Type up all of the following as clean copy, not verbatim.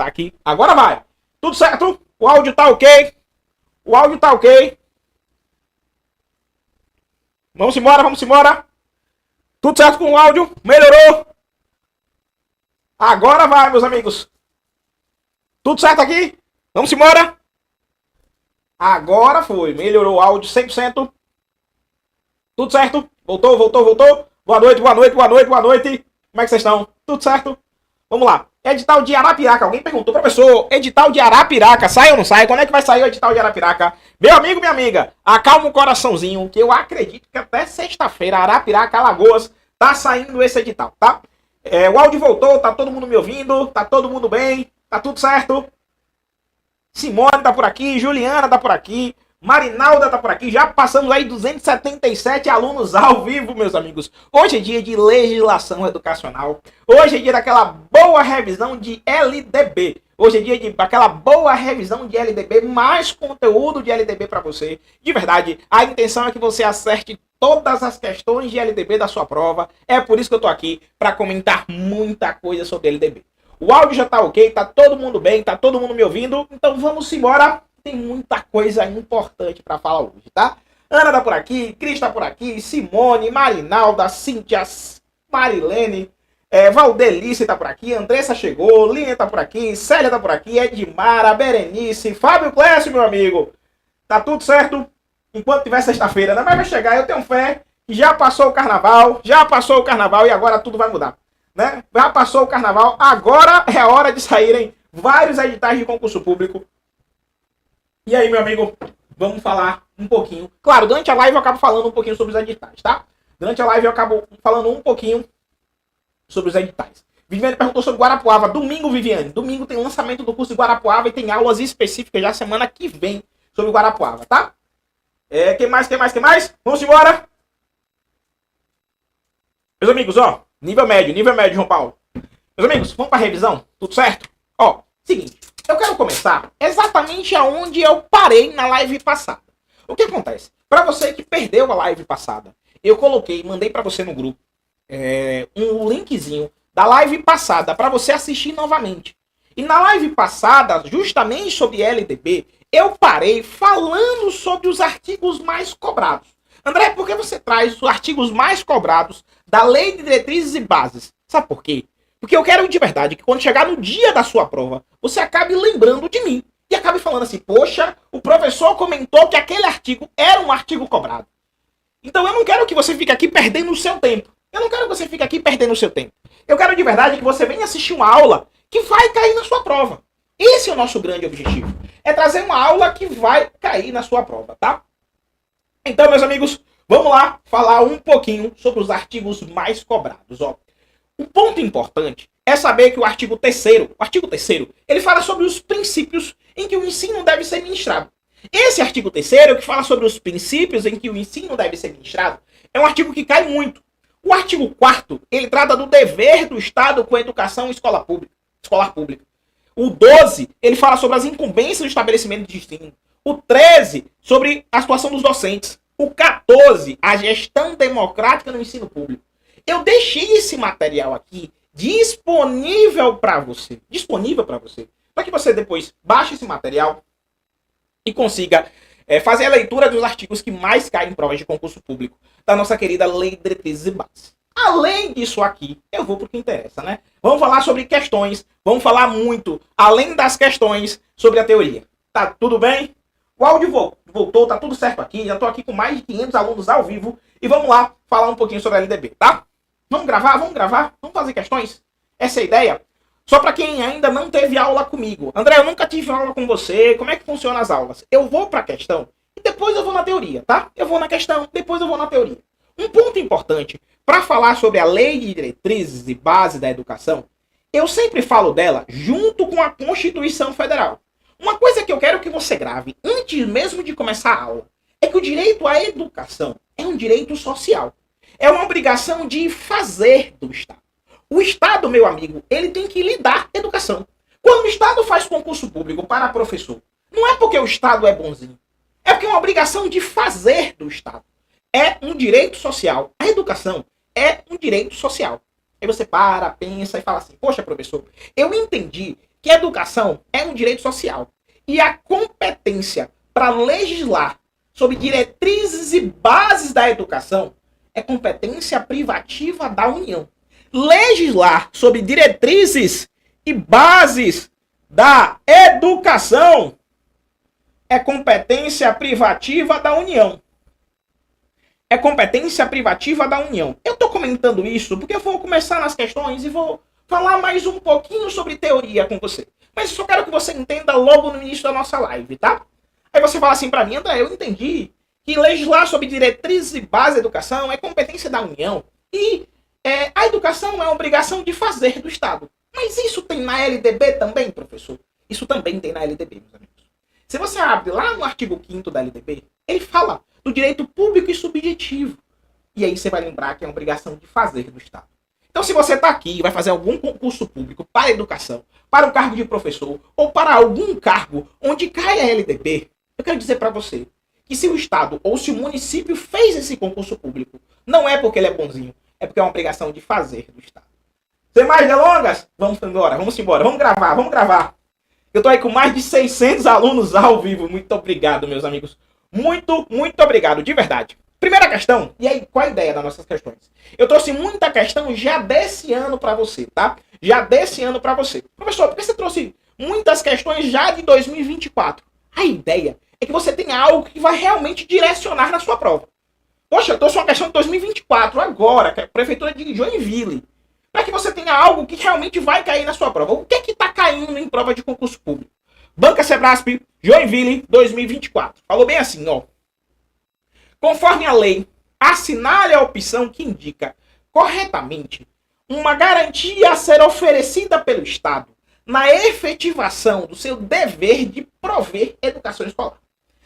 botar aqui. Agora vai. Tudo certo? O áudio tá ok? O áudio tá ok? Vamos embora, vamos embora. Tudo certo com o áudio? Melhorou? Agora vai, meus amigos. Tudo certo aqui? Vamos embora? Agora foi. Melhorou o áudio 100%. Tudo certo? Voltou, voltou, voltou. Boa noite, boa noite, boa noite, boa noite. Como é que vocês estão? Tudo certo? Vamos lá. Edital de Arapiraca. Alguém perguntou, professor, edital de Arapiraca, sai ou não sai? Quando é que vai sair o edital de Arapiraca? Meu amigo, minha amiga, acalma o coraçãozinho, que eu acredito que até sexta-feira, Arapiraca, Alagoas, tá saindo esse edital, tá? O áudio voltou, tá todo mundo me ouvindo, tá todo mundo bem, tá tudo certo? Simone tá por aqui, Juliana tá por aqui, Marinalda tá por aqui, já passamos aí 277 alunos ao vivo, meus amigos. Hoje é dia de legislação educacional, hoje é dia daquela boa revisão de LDB. Hoje é dia daquela boa revisão de LDB, mais conteúdo de LDB para você. De verdade, a intenção é que você acerte todas as questões de LDB da sua prova. É por isso que eu tô aqui, para comentar muita coisa sobre LDB. O áudio já tá ok, tá todo mundo bem, tá todo mundo me ouvindo. Então vamos embora. Tem muita coisa importante para falar hoje, tá? Ana tá por aqui, Cris tá por aqui, Simone, Marinalda, Cíntia, Marilene, Valdelice tá por aqui, Andressa chegou, Linha tá por aqui, Célia tá por aqui, Edmara, Berenice, Fábio Clécio, meu amigo. Tá tudo certo? Enquanto tiver sexta-feira, né? Mas vai chegar, eu tenho fé que já passou o carnaval e agora tudo vai mudar, né? Já passou o carnaval, agora é a hora de saírem vários editais de concurso público. E aí, meu amigo, vamos falar um pouquinho. Claro, durante a live eu acabo falando um pouquinho sobre os editais, tá? Durante a live eu acabo falando um pouquinho sobre os editais. Viviane perguntou sobre Guarapuava. Domingo, Viviane. Domingo tem lançamento do curso de Guarapuava e tem aulas específicas já semana que vem sobre Guarapuava, tá? Quem mais? Vamos embora. Meus amigos, ó. Nível médio, João Paulo. Meus amigos, vamos para a revisão? Tudo certo? Ó, seguinte. Eu quero começar exatamente aonde eu parei na live passada. O que acontece? Para você que perdeu a live passada, eu mandei para você no grupo um linkzinho da live passada para você assistir novamente. E na live passada, justamente sobre LDB, eu parei falando sobre os artigos mais cobrados. André, por que você traz os artigos mais cobrados da Lei de Diretrizes e Bases? Sabe por quê? Porque eu quero de verdade que quando chegar no dia da sua prova, você acabe lembrando de mim. E acabe falando assim, poxa, o professor comentou que aquele artigo era um artigo cobrado. Então eu não quero que você fique aqui perdendo o seu tempo. Eu quero de verdade que você venha assistir uma aula que vai cair na sua prova. Esse é o nosso grande objetivo. É trazer uma aula que vai cair na sua prova, tá? Então, meus amigos, vamos lá falar um pouquinho sobre os artigos mais cobrados, ó. Um ponto importante é saber que o artigo 3º, ele fala sobre os princípios em que o ensino deve ser ministrado. Esse artigo 3º, que fala sobre os princípios em que o ensino deve ser ministrado, é um artigo que cai muito. O artigo 4º, ele trata do dever do Estado com a educação escolar pública. O 12, ele fala sobre as incumbências do estabelecimento de ensino. O 13, sobre a situação dos docentes. O 14, a gestão democrática no ensino público. Eu deixei esse material aqui disponível para você. Para que você depois baixe esse material e consiga fazer a leitura dos artigos que mais caem em provas de concurso público da nossa querida Lei de Diretrizes e Bases. Além disso aqui, eu vou para o que interessa, né? Vamos falar sobre questões, vamos falar muito, além das questões, sobre a teoria. Tá tudo bem? O áudio voltou, tá tudo certo aqui. Já tô aqui com mais de 500 alunos ao vivo. E vamos lá falar um pouquinho sobre a LDB, tá? Vamos gravar? Vamos fazer questões? Essa é a ideia? Só para quem ainda não teve aula comigo. André, eu nunca tive aula com você. Como é que funcionam as aulas? Eu vou para a questão e depois eu vou na teoria, tá? Eu vou na questão, depois eu vou na teoria. Um ponto importante para falar sobre a Lei de Diretrizes e Bases da Educação, eu sempre falo dela junto com a Constituição Federal. Uma coisa que eu quero que você grave antes mesmo de começar a aula é que o direito à educação é um direito social. É uma obrigação de fazer do Estado. O Estado, meu amigo, ele tem que lhe dar educação. Quando o Estado faz concurso público para professor, não é porque o Estado é bonzinho. É porque é uma obrigação de fazer do Estado. É um direito social. A educação é um direito social. Aí você para, pensa e fala assim, poxa, professor, eu entendi que a educação é um direito social e a competência para legislar sobre diretrizes e bases da educação é competência privativa da União. Legislar sobre diretrizes e bases da educação é competência privativa da União. É competência privativa da União. Eu estou comentando isso porque eu vou começar nas questões e vou falar mais um pouquinho sobre teoria com você. Mas eu só quero que você entenda logo no início da nossa live, tá? Aí você fala assim para mim, André, eu entendi que legislar sobre diretrizes e bases da educação é competência da União e a educação é uma obrigação de fazer do Estado. Mas isso tem na LDB também, professor? Isso também tem na LDB, meus amigos. Se você abre lá no artigo 5º da LDB, ele fala do direito público e subjetivo. E aí você vai lembrar que é uma obrigação de fazer do Estado. Então, se você está aqui e vai fazer algum concurso público para a educação, para o cargo de professor, ou para algum cargo onde cai a LDB, eu quero dizer para você que se o Estado ou se o município fez esse concurso público, não é porque ele é bonzinho, é porque é uma obrigação de fazer do Estado. Sem mais delongas, vamos embora, vamos gravar. Eu tô aí com mais de 600 alunos ao vivo, muito obrigado, meus amigos. Muito obrigado, de verdade. Primeira questão, e aí qual a ideia das nossas questões? Eu trouxe muita questão já desse ano para você, tá? Já desse ano para você. Professor, por que você trouxe muitas questões já de 2024? A ideia é que você tenha algo que vai realmente direcionar na sua prova. Poxa, eu trouxe uma questão de 2024 agora, que é a Prefeitura de Joinville. Para que você tenha algo que realmente vai cair na sua prova. O que é que está caindo em prova de concurso público? Banca Sebrasp, Joinville, 2024. Falou bem assim, ó. Conforme a lei, assinale a opção que indica corretamente uma garantia a ser oferecida pelo Estado na efetivação do seu dever de prover educação escolar.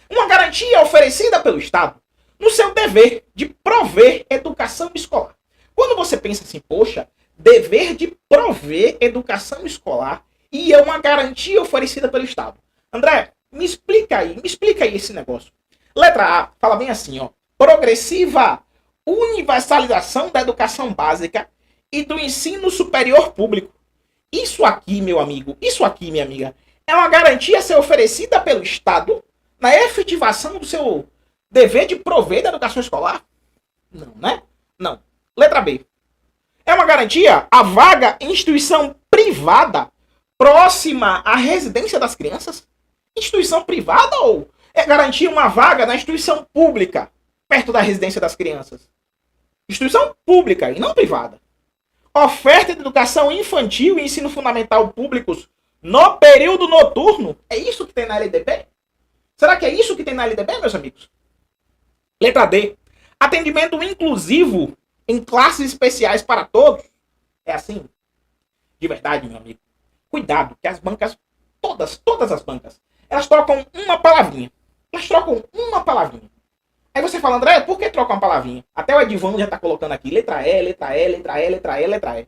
Uma garantia oferecida pelo Estado no seu dever de prover educação escolar. Quando você pensa assim, poxa, dever de prover educação escolar e é uma garantia oferecida pelo Estado. André, me explica aí esse negócio. Letra A, fala bem assim, ó. Progressiva universalização da educação básica e do ensino superior público. Isso aqui, meu amigo, isso aqui, minha amiga, é uma garantia a ser oferecida pelo Estado na efetivação do seu dever de prover da educação escolar? Não, né? Não. Letra B. É uma garantia a vaga em instituição privada próxima à residência das crianças? Instituição privada ou é garantir uma vaga na instituição pública perto da residência das crianças? Instituição pública e não privada. Oferta de educação infantil e ensino fundamental públicos no período noturno? É isso que tem na LDB? Será que é isso que tem na LDB, meus amigos? Letra D. Atendimento inclusivo em classes especiais para todos? É assim? De verdade, meu amigo. Cuidado, que as bancas, todas as bancas, elas trocam uma palavrinha. Aí você fala, André, por que troca uma palavrinha? Até o Edivão já está colocando aqui letra E, letra E, letra E, letra E, letra E.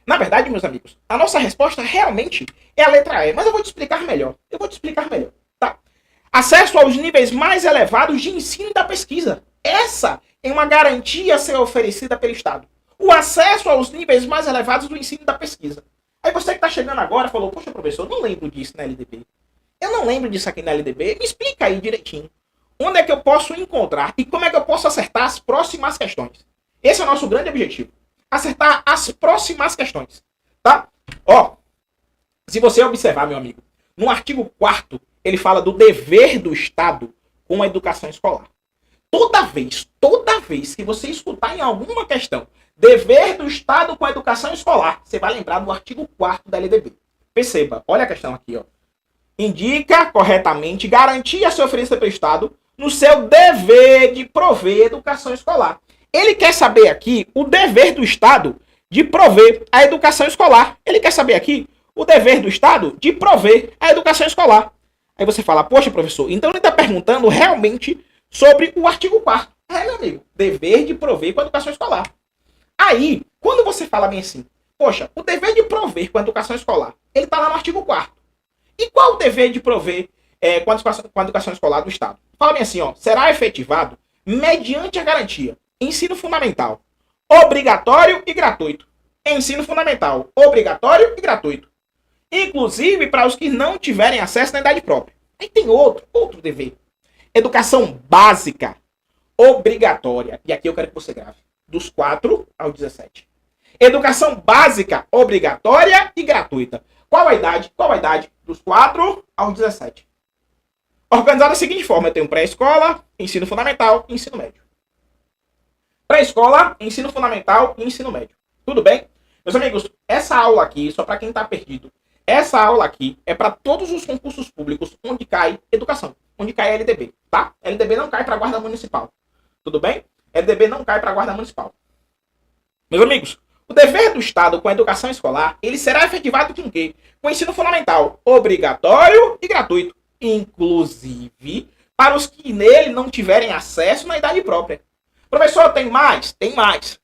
Na verdade, meus amigos, a nossa resposta realmente é a letra E. Mas eu vou te explicar melhor. Tá? Acesso aos níveis mais elevados de ensino da pesquisa. Essa é uma garantia a ser oferecida pelo Estado. O acesso aos níveis mais elevados do ensino da pesquisa. Aí você que está chegando agora falou, poxa, professor, eu não lembro disso na LDB. Eu não lembro disso aqui na LDB. Me explica aí direitinho. Onde é que eu posso encontrar e como é que eu posso acertar as próximas questões? Esse é o nosso grande objetivo. Acertar as próximas questões. Tá? Ó, se você observar, meu amigo, no artigo 4º, ele fala do dever do Estado com a educação escolar. Toda vez que você escutar em alguma questão dever do Estado com a educação escolar, você vai lembrar do artigo 4º da LDB. Perceba, olha a questão aqui, ó. Indica corretamente garantia a ser oferecida pelo Estado no seu dever de prover educação escolar. Ele quer saber aqui o dever do Estado de prover a educação escolar. Ele quer saber aqui o dever do Estado de prover a educação escolar. Aí você fala, poxa, professor, então ele está perguntando realmente sobre o artigo 4º. É, meu amigo, dever de prover com a educação escolar. Aí, quando você fala bem assim, poxa, o dever de prover com a educação escolar, ele está lá no artigo 4º. E qual o dever de prover com a educação escolar do Estado? Fala bem assim, ó, será efetivado mediante a garantia ensino fundamental, obrigatório e gratuito. Ensino fundamental, obrigatório e gratuito. inclusive para os que não tiverem acesso na idade própria. Aí tem outro dever. Educação básica, obrigatória. E aqui eu quero que você grave. Dos 4 aos 17. Educação básica, obrigatória e gratuita. Qual a idade? Qual a idade? Dos 4 aos 17. Organizado da seguinte forma. Eu tenho pré-escola, ensino fundamental e ensino médio. Pré-escola, ensino fundamental e ensino médio. Tudo bem? Meus amigos, essa aula aqui, só para quem está perdido, essa aula aqui é para todos os concursos públicos onde cai educação, onde cai LDB, tá? LDB não cai para a guarda municipal. Tudo bem? LDB não cai para a guarda municipal. Meus amigos, o dever do Estado com a educação escolar, ele será efetivado com o quê? Com o ensino fundamental, obrigatório e gratuito, inclusive para os que nele não tiverem acesso na idade própria. Professor, tem mais? Tem mais.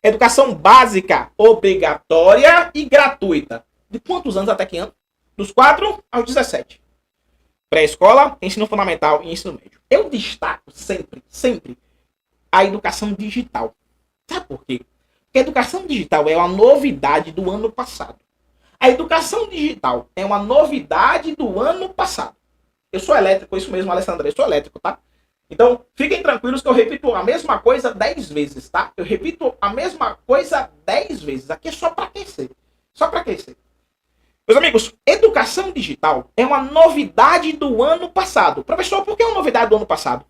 Educação básica, obrigatória e gratuita. De quantos anos até que ano? Dos 4 aos 17. Pré-escola, ensino fundamental e ensino médio. Eu destaco sempre a educação digital. Sabe por quê? Porque a educação digital é uma novidade do ano passado. A educação digital é uma novidade do ano passado. Eu sou elétrico, isso mesmo, Alessandra, eu sou elétrico, tá? Então, fiquem tranquilos que eu repito a mesma coisa 10 vezes, tá? Eu repito a mesma coisa 10 vezes. Aqui é só para aquecer. Só para aquecer. Meus amigos, educação digital é uma novidade do ano passado. Professor, por que é uma novidade do ano passado?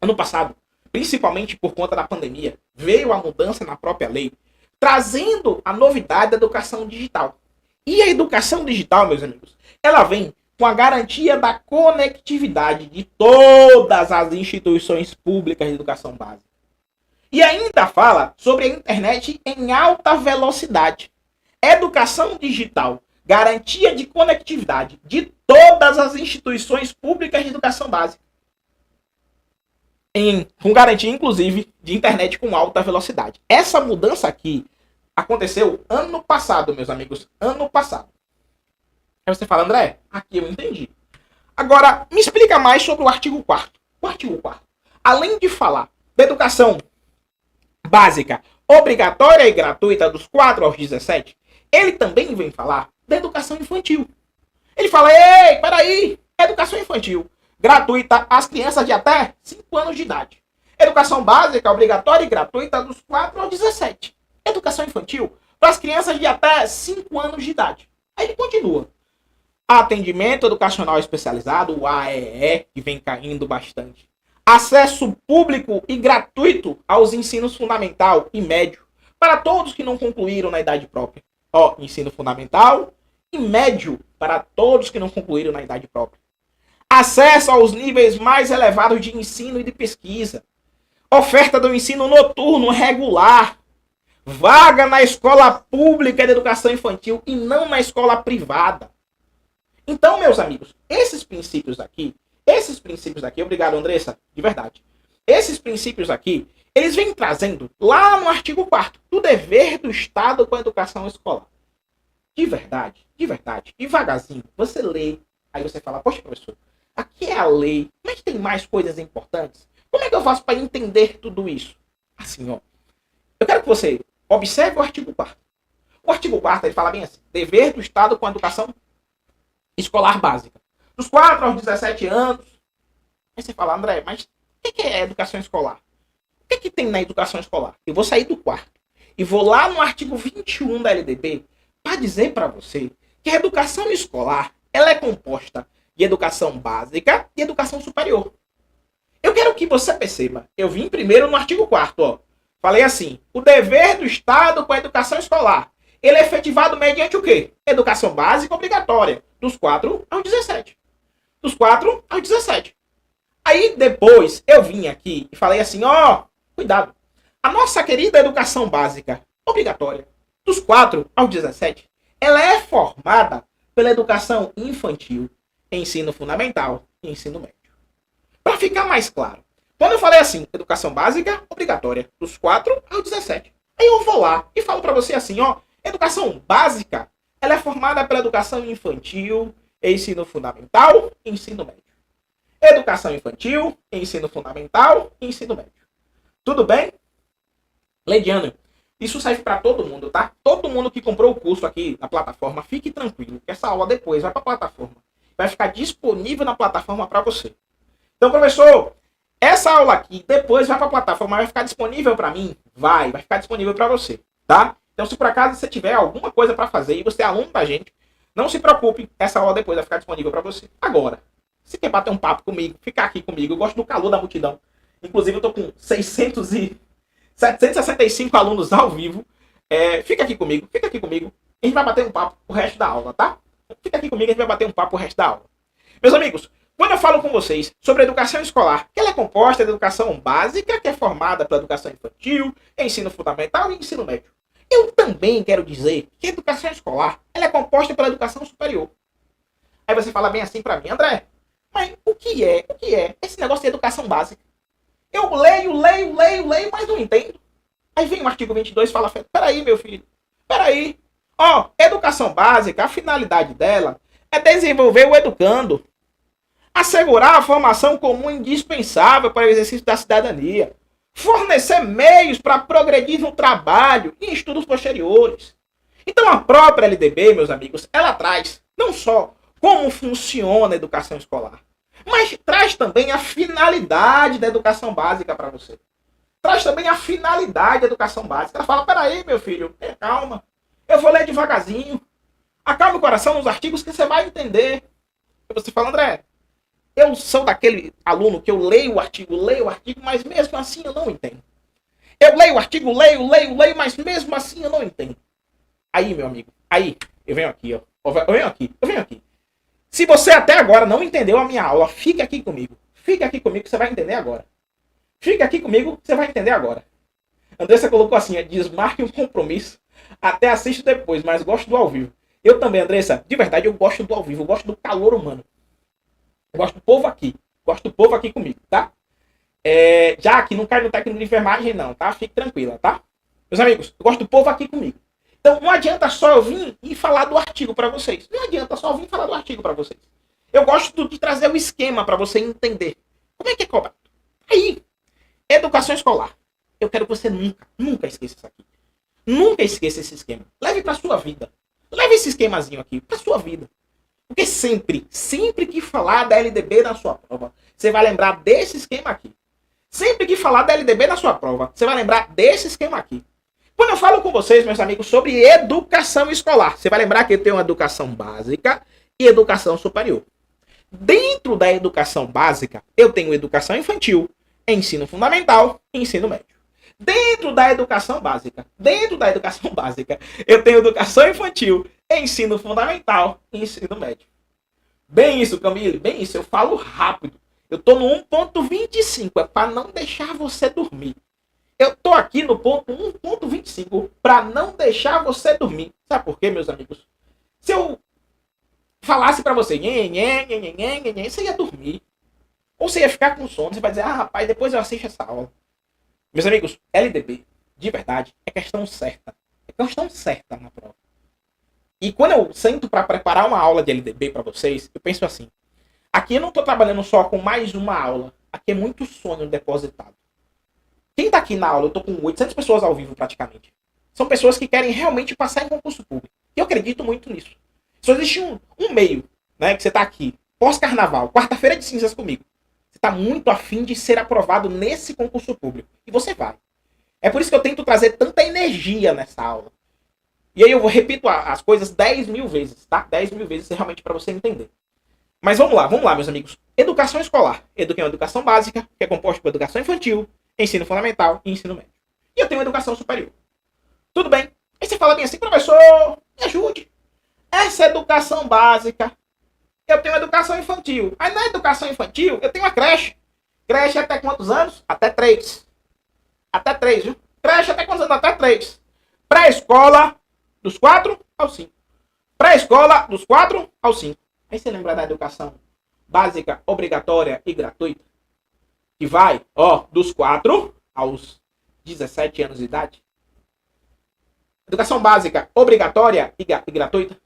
Ano passado, principalmente por conta da pandemia, veio a mudança na própria lei, trazendo a novidade da educação digital. E a educação digital, meus amigos, ela vem com a garantia da conectividade de todas as instituições públicas de educação básica. E ainda fala sobre a internet em alta velocidade. Educação digital, garantia de conectividade de todas as instituições públicas de educação básica. Com garantia, inclusive, de internet com alta velocidade. Essa mudança aqui aconteceu ano passado, meus amigos. Ano passado. Aí você fala, André, aqui eu entendi. Agora, me explica mais sobre o artigo 4º. O artigo 4º, além de falar da educação básica, obrigatória e gratuita dos 4 aos 17, ele também vem falar da educação infantil. Ele fala, ei, peraí, educação infantil, gratuita às crianças de até 5 anos de idade. Educação básica, obrigatória e gratuita dos 4 aos 17. Educação infantil para as crianças de até 5 anos de idade. Aí ele continua. Atendimento educacional especializado, o AEE, que vem caindo bastante. Acesso público e gratuito aos ensinos fundamental e médio para todos que não concluíram na idade própria. Ensino fundamental e médio para todos que não concluíram na idade própria. Acesso aos níveis mais elevados de ensino e de pesquisa. Oferta do ensino noturno regular. Vaga na escola pública de educação infantil e não na escola privada. Então, meus amigos, esses princípios aqui, obrigado, Andressa, de verdade. Esses princípios aqui, eles vêm trazendo lá no artigo 4º do dever do Estado com a educação escolar. De verdade, devagarzinho, você lê, aí você fala, poxa, professor, aqui é a lei, mas tem mais coisas importantes. Como é que eu faço para entender tudo isso? Assim, eu quero que você observe o artigo 4º. O artigo 4º, ele fala bem assim, dever do Estado com a educação escolar básica. Dos 4 aos 17 anos. Aí você fala, André, mas o que é educação escolar? O que tem na educação escolar? Eu vou sair do 4º e vou lá no artigo 21 da LDB para dizer para você que a educação escolar ela é composta de educação básica e educação superior. Eu quero que você perceba. Eu vim primeiro no artigo 4º. Falei assim, o dever do Estado com a educação escolar. Ele é efetivado mediante o quê? Educação básica obrigatória. Dos 4 aos 17. Dos 4 aos 17. Aí depois eu vim aqui e falei assim, cuidado. A nossa querida educação básica obrigatória, dos 4 aos 17, ela é formada pela educação infantil, ensino fundamental e ensino médio. Para ficar mais claro, quando eu falei assim, educação básica obrigatória, dos 4 aos 17, aí eu vou lá e falo para você assim, educação básica, ela é formada pela educação infantil, ensino fundamental e ensino médio. Educação infantil, ensino fundamental e ensino médio. Tudo bem? Leidiano, Isso serve para todo mundo, tá? Todo mundo que comprou o curso aqui na plataforma, fique tranquilo, que essa aula depois vai para a plataforma. Vai ficar disponível na plataforma para você. Então, professor, essa aula aqui depois vai para a plataforma, vai ficar disponível para mim? Vai ficar disponível para você, tá? Então, se por acaso você tiver alguma coisa para fazer e você é aluno da gente, não se preocupe, essa aula depois vai ficar disponível para você. Agora, se quer bater um papo comigo, ficar aqui comigo, eu gosto do calor da multidão. Inclusive, eu tô com 765 alunos ao vivo. Fica aqui comigo. A gente vai bater um papo o resto da aula, tá? Fica aqui comigo, a gente vai bater um papo o resto da aula. Meus amigos, quando eu falo com vocês sobre a educação escolar, que ela é composta de educação básica, que é formada pela educação infantil, ensino fundamental e ensino médio. Eu também quero dizer que a educação escolar ela é composta pela educação superior. Aí você fala bem assim pra mim, André, mas o que é esse negócio de educação básica? Eu leio, mas não entendo. Aí vem o artigo 22 e fala, peraí, meu filho, peraí. Ó, educação básica, a finalidade dela é desenvolver o educando, assegurar a formação comum indispensável para o exercício da cidadania, fornecer meios para progredir no trabalho e em estudos posteriores. Então a própria LDB, meus amigos, ela traz não só como funciona a educação escolar, mas traz também a finalidade da educação básica para você. Traz também a finalidade da educação básica. Ela fala, peraí, meu filho, calma, eu vou ler devagarzinho, acalma o coração nos artigos que você vai entender. E você fala, André, eu sou daquele aluno que eu leio o artigo, mas mesmo assim eu não entendo. Eu leio o artigo, leio, mas mesmo assim eu não entendo. Aí, meu amigo, aí, eu venho aqui, ó. Eu venho aqui. Se você até agora não entendeu a minha aula, fique aqui comigo. Fique aqui comigo que você vai entender agora. Fique aqui comigo que você vai entender agora. Andressa colocou assim, desmarque um compromisso, até assisto depois, mas gosto do ao vivo. Eu também, Andressa, de verdade, eu gosto do ao vivo, eu gosto do calor humano. Eu gosto do povo aqui. Gosto do povo aqui comigo, tá? Já que não cai no técnico de enfermagem, não, tá? Fique tranquila, tá? Meus amigos, eu gosto do povo aqui comigo. Então, não adianta só eu vir e falar do artigo para vocês. Não adianta só eu vir falar do artigo para vocês. Eu gosto de trazer o esquema para você entender. Como é que é cobrado? Aí, educação escolar. Eu quero que você nunca esqueça isso aqui. Nunca esqueça esse esquema. Leve para sua vida. Leve esse esquemazinho aqui para sua vida. Porque sempre que falar da LDB na sua prova, você vai lembrar desse esquema aqui. Sempre que falar da LDB na sua prova, você vai lembrar desse esquema aqui. Quando eu falo com vocês, meus amigos, sobre educação escolar, você vai lembrar que eu tenho educação básica e educação superior. Dentro da educação básica, eu tenho educação infantil, ensino fundamental e ensino médio. Dentro da educação básica, eu tenho educação infantil, ensino fundamental e ensino médio. Bem isso, Camille, bem isso. Eu falo rápido. Eu tô no 1.25, é para não deixar você dormir. Eu tô aqui no ponto 1.25 para não deixar você dormir. Sabe por quê, meus amigos? Se eu falasse para você, você ia dormir. Ou você ia ficar com sono, você vai dizer, rapaz, depois eu assisto essa aula. Meus amigos, LDB, de verdade, é questão certa. É questão certa na prova. E quando eu sento para preparar uma aula de LDB para vocês, eu penso assim, aqui eu não estou trabalhando só com mais uma aula, aqui é muito sonho depositado. Quem está aqui na aula, eu estou com 800 pessoas ao vivo praticamente. São pessoas que querem realmente passar em concurso público. E eu acredito muito nisso. Só existe um meio, né, que você está aqui, pós-carnaval, quarta-feira de cinzas comigo. Você está muito afim de ser aprovado nesse concurso público. E você vai. É por isso que eu tento trazer tanta energia nessa aula. E aí eu repito as coisas 10 mil vezes, tá? 10 mil vezes realmente para você entender. Mas vamos lá, meus amigos. Educação escolar. Eu tenho educação básica, que é composta por educação infantil, ensino fundamental e ensino médio. E eu tenho educação superior. Tudo bem? Aí você fala bem assim, professor, me ajude. Essa educação básica, eu tenho educação infantil. Aí na educação infantil, eu tenho a creche. Creche até quantos anos? Até 3. Até 3, viu? Creche até quantos anos? Até 3. Pré-escola, dos 4 aos 5. Pré-escola, dos 4 aos 5. Aí você lembra da educação básica, obrigatória e gratuita? Que vai, dos 4 aos 17 anos de idade. Educação básica, obrigatória e gratuita.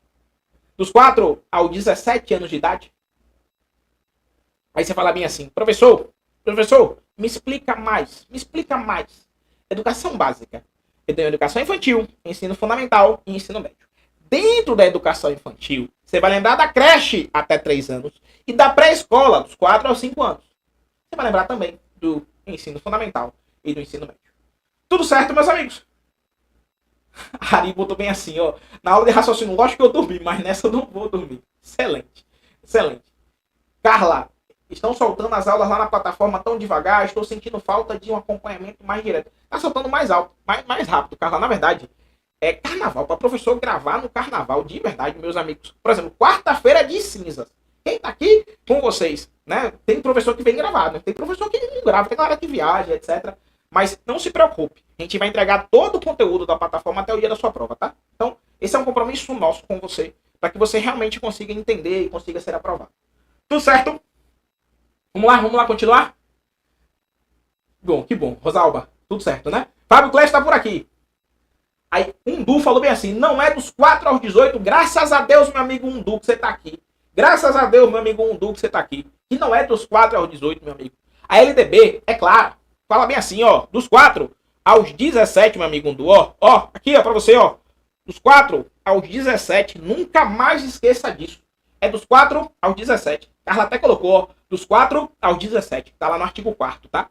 Dos 4 aos 17 anos de idade. Aí você fala bem assim, professor, me explica mais. Educação básica. Eu tenho educação infantil, ensino fundamental e ensino médio. Dentro da educação infantil, você vai lembrar da creche até 3 anos e da pré-escola, dos 4 aos 5 anos. Você vai lembrar também do ensino fundamental e do ensino médio. Tudo certo, meus amigos? A Ari botou bem assim, ó. Na aula de raciocínio lógico que eu dormi, mas nessa eu não vou dormir. Excelente, excelente. Carla, estão soltando as aulas lá na plataforma tão devagar, estou sentindo falta de um acompanhamento mais direto. Está soltando mais alto, mais rápido, Carla. Na verdade, é carnaval, para professor gravar no carnaval, de verdade, meus amigos. Por exemplo, quarta-feira de cinzas. Quem tá aqui com vocês, né? Tem professor que vem gravar, né? Tem professor que não grava, tem galera que viaja, etc. Mas não se preocupe, a gente vai entregar todo o conteúdo da plataforma até o dia da sua prova, tá? Então, esse é um compromisso nosso com você, para que você realmente consiga entender e consiga ser aprovado. Tudo certo? Vamos lá continuar? Bom, que bom. Rosalba, tudo certo, né? Fábio Clécio tá por aqui. Aí, Undu falou bem assim, não é dos 4 aos 18, graças a Deus, meu amigo Undu, que você tá aqui. Graças a Deus, meu amigo Undu, que você tá aqui. Que não é dos 4 aos 18, meu amigo. A LDB, é claro, fala bem assim, ó, dos 4 aos 17, meu amigo Undu, ó, aqui, ó, pra você, ó. Dos 4 aos 17, nunca mais esqueça disso. É dos 4 aos 17. Carla até colocou, ó, dos 4 aos 17. Tá lá no artigo 4º, tá?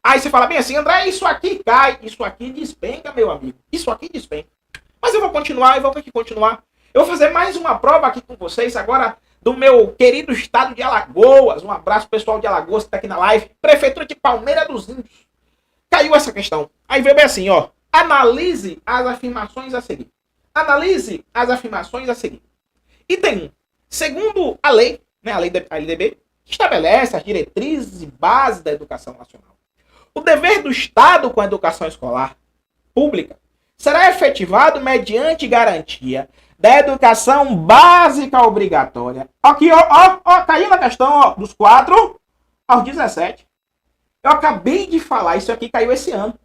Aí você fala bem assim, André, isso aqui cai, isso aqui despenca, meu amigo. Isso aqui despenca. Mas eu vou continuar, eu vou aqui continuar. Eu vou fazer mais uma prova aqui com vocês, agora do meu querido estado de Alagoas. Um abraço pessoal de Alagoas que tá aqui na live. Prefeitura de Palmeira dos Índios. Caiu essa questão. Aí veio bem assim, ó. Analise as afirmações a seguir. Analise as afirmações a seguir. Item 1. Segundo a lei, né, a lei da LDB, que estabelece as diretrizes e bases da educação nacional, o dever do Estado com a educação escolar pública será efetivado mediante garantia da educação básica obrigatória. Aqui, ó, caiu na questão, ó, dos 4 aos 17. Eu acabei de falar, isso aqui caiu esse ano.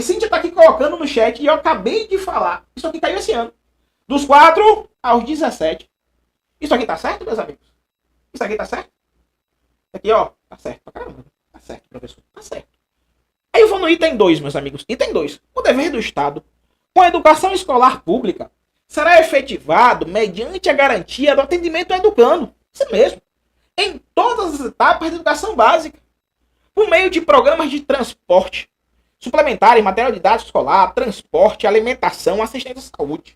Cíntia tá aqui colocando no chat e eu acabei de falar, isso aqui caiu esse ano. Dos 4 aos 17. Isso aqui tá certo, meus amigos? Isso aqui tá certo? Isso aqui, ó, tá certo pra caramba. Tá certo, professor, tá certo. Aí eu vou no item 2, meus amigos. Item 2. O dever do Estado com a educação escolar pública será efetivado mediante a garantia do atendimento ao educando. Isso mesmo. Em todas as etapas da educação básica. Por meio de programas de transporte suplementar em material didático escolar, transporte, alimentação, assistência à saúde.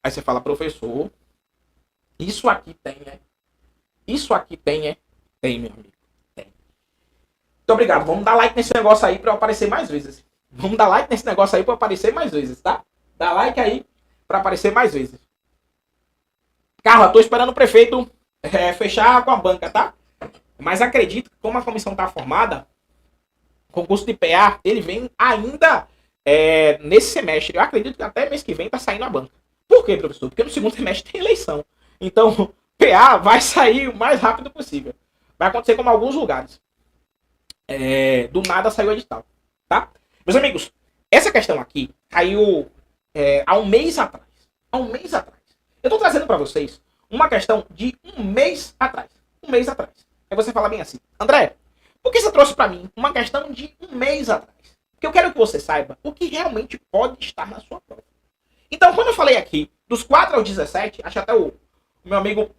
Aí você fala, professor, isso aqui tem, é? Isso aqui tem, é? Tem, meu amigo. Tem. Muito obrigado. Vamos dar like nesse negócio aí pra eu aparecer mais vezes. Vamos dar like nesse negócio aí pra eu aparecer mais vezes, tá? Dá like aí pra aparecer mais vezes. Carla, tô esperando o prefeito fechar com a banca, tá? Mas acredito que como a comissão tá formada, o concurso de PA, ele vem ainda nesse semestre. Eu acredito que até mês que vem tá saindo a banca. Por quê, professor? Porque no segundo semestre tem eleição. Então, PA vai sair o mais rápido possível. Vai acontecer como em alguns lugares. Do nada saiu o edital, tá? Meus amigos, essa questão aqui caiu há um mês atrás. Há um mês atrás. Eu tô trazendo para vocês uma questão de um mês atrás. Um mês atrás. Aí você fala bem assim, André, por que você trouxe para mim uma questão de um mês atrás? Porque eu quero que você saiba o que realmente pode estar na sua prova. Então, quando eu falei aqui dos 4 aos 17, acho que até o meu amigo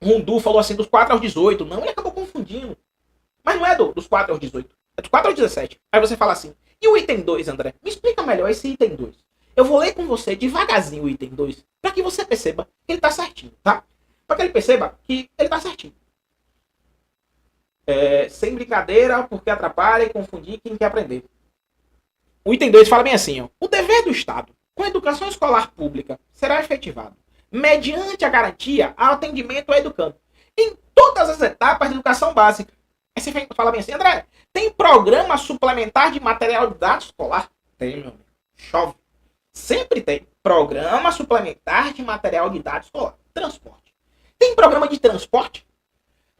Rundu falou assim, dos 4 aos 18. Não, ele acabou confundindo. Mas não é dos 4 aos 18. É dos 4 aos 17. Aí você fala assim, e o item 2, André? Me explica melhor esse item 2. Eu vou ler com você devagarzinho o item 2, para que você perceba que ele tá certinho, tá? Para que ele perceba que ele tá certinho. Sem brincadeira, porque atrapalha e confundir quem quer aprender. O item 2 fala bem assim, ó. O dever do Estado com a educação escolar pública será efetivado mediante a garantia ao atendimento ao educando em todas as etapas de educação básica. Aí você fala bem assim, André, tem programa suplementar de material didático escolar? Tem, meu amigo. Chove. Sempre tem programa suplementar de material didático escolar. Transporte. Tem programa de transporte?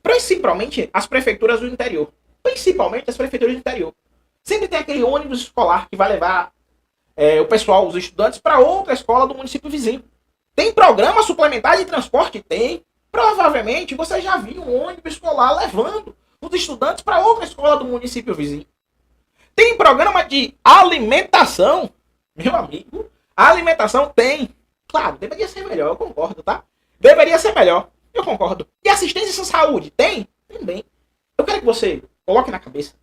Principalmente as prefeituras do interior. Principalmente as prefeituras do interior. Sempre tem aquele ônibus escolar que vai levar o pessoal, os estudantes, para outra escola do município vizinho. Tem programa suplementar de transporte? Tem. Provavelmente você já viu um ônibus escolar levando os estudantes para outra escola do município vizinho. Tem programa de alimentação? Meu amigo, a alimentação tem. Claro, deveria ser melhor, eu concordo, tá? Deveria ser melhor, eu concordo. E assistência à saúde? Tem? Também. Eu quero que você coloque na cabeça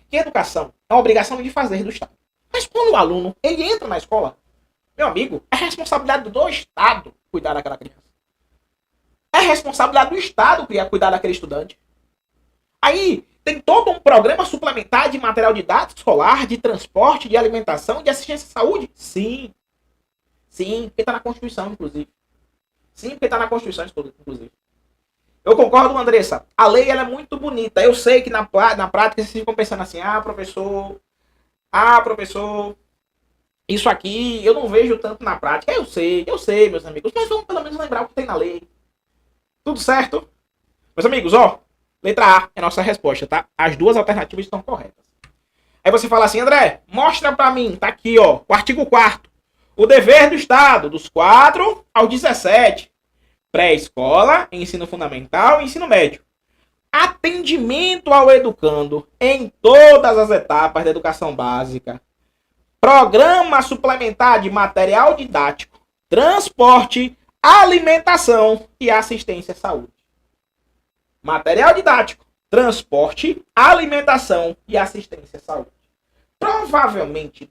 que educação é uma obrigação de fazer do Estado. Mas quando o aluno ele entra na escola, meu amigo, é responsabilidade do Estado cuidar daquela criança. É responsabilidade do Estado cuidar daquele estudante. Aí tem todo um programa suplementar de material didático escolar, de transporte, de alimentação, de assistência à saúde? Sim. Sim, porque está na Constituição, inclusive. Sim, porque está na Constituição, inclusive. Eu concordo, Andressa. A lei ela é muito bonita. Eu sei que na prática vocês ficam pensando assim, professor, isso aqui eu não vejo tanto na prática. Eu sei, meus amigos. Mas vamos pelo menos lembrar o que tem na lei. Tudo certo? Meus amigos, ó. Letra A é a nossa resposta, tá? As duas alternativas estão corretas. Aí você fala assim, André, mostra pra mim. Tá aqui, ó. O artigo 4º. O dever do Estado, dos 4 aos 17. Pré-escola, ensino fundamental e ensino médio. Atendimento ao educando em todas as etapas da educação básica. Programa suplementar de material didático, transporte, alimentação e assistência à saúde. Material didático, transporte, alimentação e assistência à saúde. Provavelmente,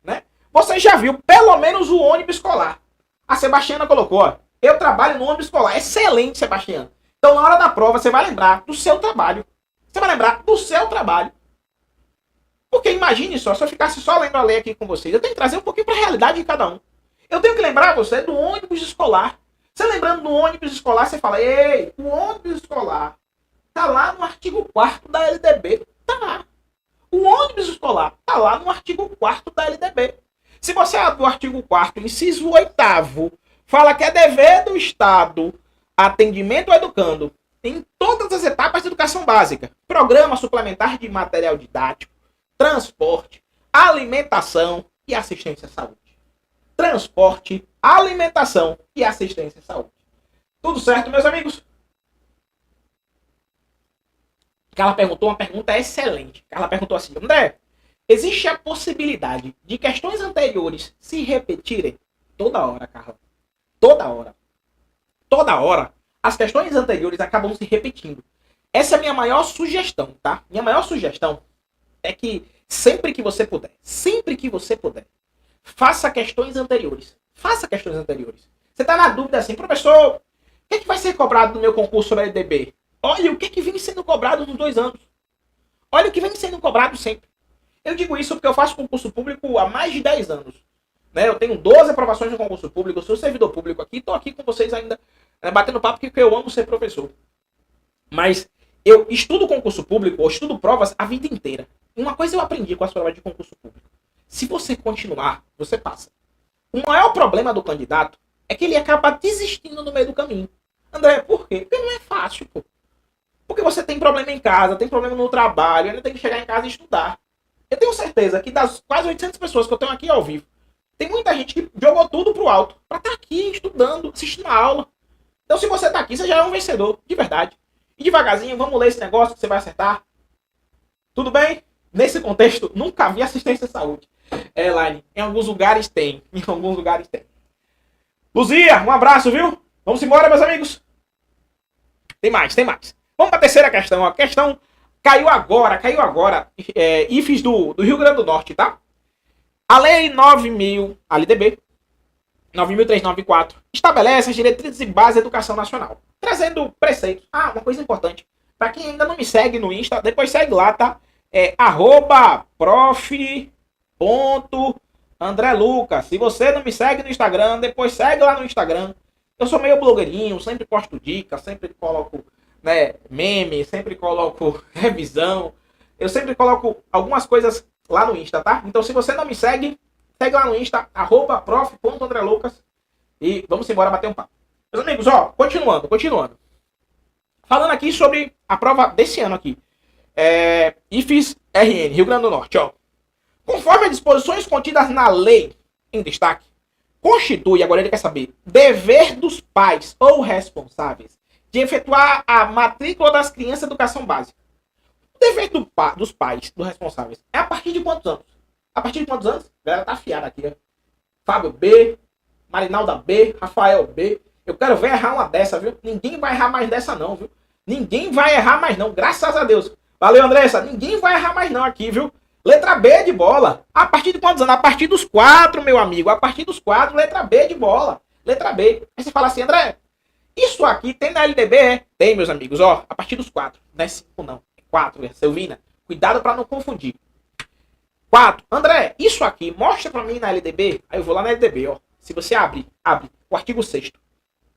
né? Você já viu pelo menos o ônibus escolar. A Sebastiana colocou, ó, eu trabalho no ônibus escolar. Excelente, Sebastiana. Então, na hora da prova, você vai lembrar do seu trabalho. Você vai lembrar do seu trabalho. Porque imagine só, se eu ficasse só lendo a lei aqui com vocês, eu tenho que trazer um pouquinho para a realidade de cada um. Eu tenho que lembrar você do ônibus escolar. Você lembrando do ônibus escolar, você fala, ei, o ônibus escolar tá lá no artigo 4º da LDB. Tá lá. O ônibus escolar tá lá no artigo 4º da LDB. Se você abre o artigo 4º, inciso 8º, fala que é dever do Estado atendimento ao educando em todas as etapas da educação básica. Programa suplementar de material didático, transporte, alimentação e assistência à saúde. Transporte, alimentação e assistência à saúde. Tudo certo, meus amigos? Carla perguntou uma pergunta excelente. Carla perguntou assim, André, existe a possibilidade de questões anteriores se repetirem? Toda hora, Carla. Toda hora. Toda hora, as questões anteriores acabam se repetindo. Essa é a minha maior sugestão, tá? Minha maior sugestão é que sempre que você puder, faça questões anteriores. Faça questões anteriores. Você está na dúvida assim, professor, o que, é que vai ser cobrado no meu concurso sobre a LDB? Olha o que, é que vem sendo cobrado nos 2 anos. Olha o que vem sendo cobrado sempre. Eu digo isso porque eu faço concurso público há mais de 10 anos. Né? Eu tenho 12 aprovações no concurso público, eu sou servidor público aqui, estou aqui com vocês ainda batendo papo porque eu amo ser professor. Mas eu estudo concurso público, ou estudo provas a vida inteira. Uma coisa eu aprendi com as provas de concurso público. Se você continuar, você passa. O maior problema do candidato é que ele acaba desistindo no meio do caminho. André, por quê? Porque não é fácil, pô. Porque você tem problema em casa, tem problema no trabalho, ainda tem que chegar em casa e estudar. Eu tenho certeza que das quase 800 pessoas que eu tenho aqui ao vivo, tem muita gente que jogou tudo pro alto pra estar aqui estudando, assistindo a aula. Então se você tá aqui, você já é um vencedor, de verdade. E devagarzinho, vamos ler esse negócio que você vai acertar. Tudo bem? Nesse contexto, nunca vi assistência à saúde. Elaine, em alguns lugares tem. Em alguns lugares tem. Luzia, um abraço, viu? Vamos embora, meus amigos? Tem mais. Vamos para a terceira questão. A questão caiu agora. IFES do Rio Grande do Norte, tá? A Lei 9.000, a LDB, 9.394, estabelece as diretrizes e bases da educação nacional, trazendo preceitos. Uma coisa importante. Para quem ainda não me segue no Insta, depois segue lá, tá? @prof.andrelucas. Se você não me segue no Instagram, depois segue lá no Instagram. Eu sou meio blogueirinho, sempre posto dicas, sempre coloco meme, sempre coloco revisão. Eu sempre coloco algumas coisas lá no Insta, tá? Então se você não me segue, segue lá no Insta, @prof.andrelucas. E vamos embora bater um papo. Meus amigos, ó, continuando. Falando aqui sobre a prova desse ano aqui. IFES RN, Rio Grande do Norte, ó. Conforme as disposições contidas na lei em destaque, constitui, agora ele quer saber, dever dos pais ou responsáveis de efetuar a matrícula das crianças em educação básica. O dever dos pais, dos responsáveis, é a partir de quantos anos? A partir de quantos anos? A galera tá afiada aqui, ó. Fábio B, Marinalda B, Rafael B. Eu quero ver errar uma dessa, viu? Ninguém vai errar mais dessa não, viu? Ninguém vai errar mais não, graças a Deus. Valeu, Andressa. Ninguém vai errar mais não aqui, viu? Letra B de bola. A partir de quantos anos? A partir dos 4, meu amigo. A partir dos 4, letra B de bola. Letra B. Aí você fala assim, André, isso aqui tem na LDB, é? Tem, meus amigos, ó. A partir dos 4. Não é 5 não. É 4, Silvina. Cuidado para não confundir. 4. André, isso aqui mostra para mim na LDB. Aí eu vou lá na LDB, ó. Se você abre o artigo 6º.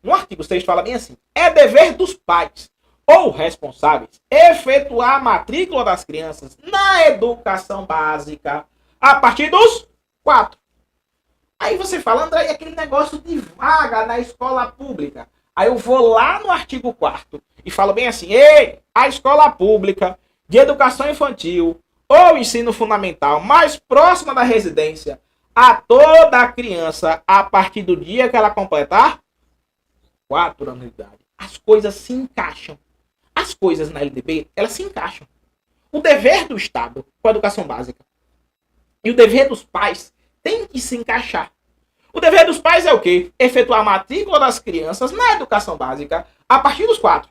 No artigo 6º fala bem assim. É dever dos pais ou responsáveis efetuar a matrícula das crianças na educação básica a partir dos 4. Aí você fala, André, e aquele negócio de vaga na escola pública? Aí eu vou lá no artigo 4º e falo bem assim, ei, a escola pública de educação infantil ou ensino fundamental mais próxima da residência a toda a criança a partir do dia que ela completar 4 anos de idade. As coisas se encaixam. As coisas na LDB, elas se encaixam. O dever do Estado com a educação básica e o dever dos pais tem que se encaixar. O dever dos pais é o quê? Efetuar a matrícula das crianças na educação básica a partir dos 4.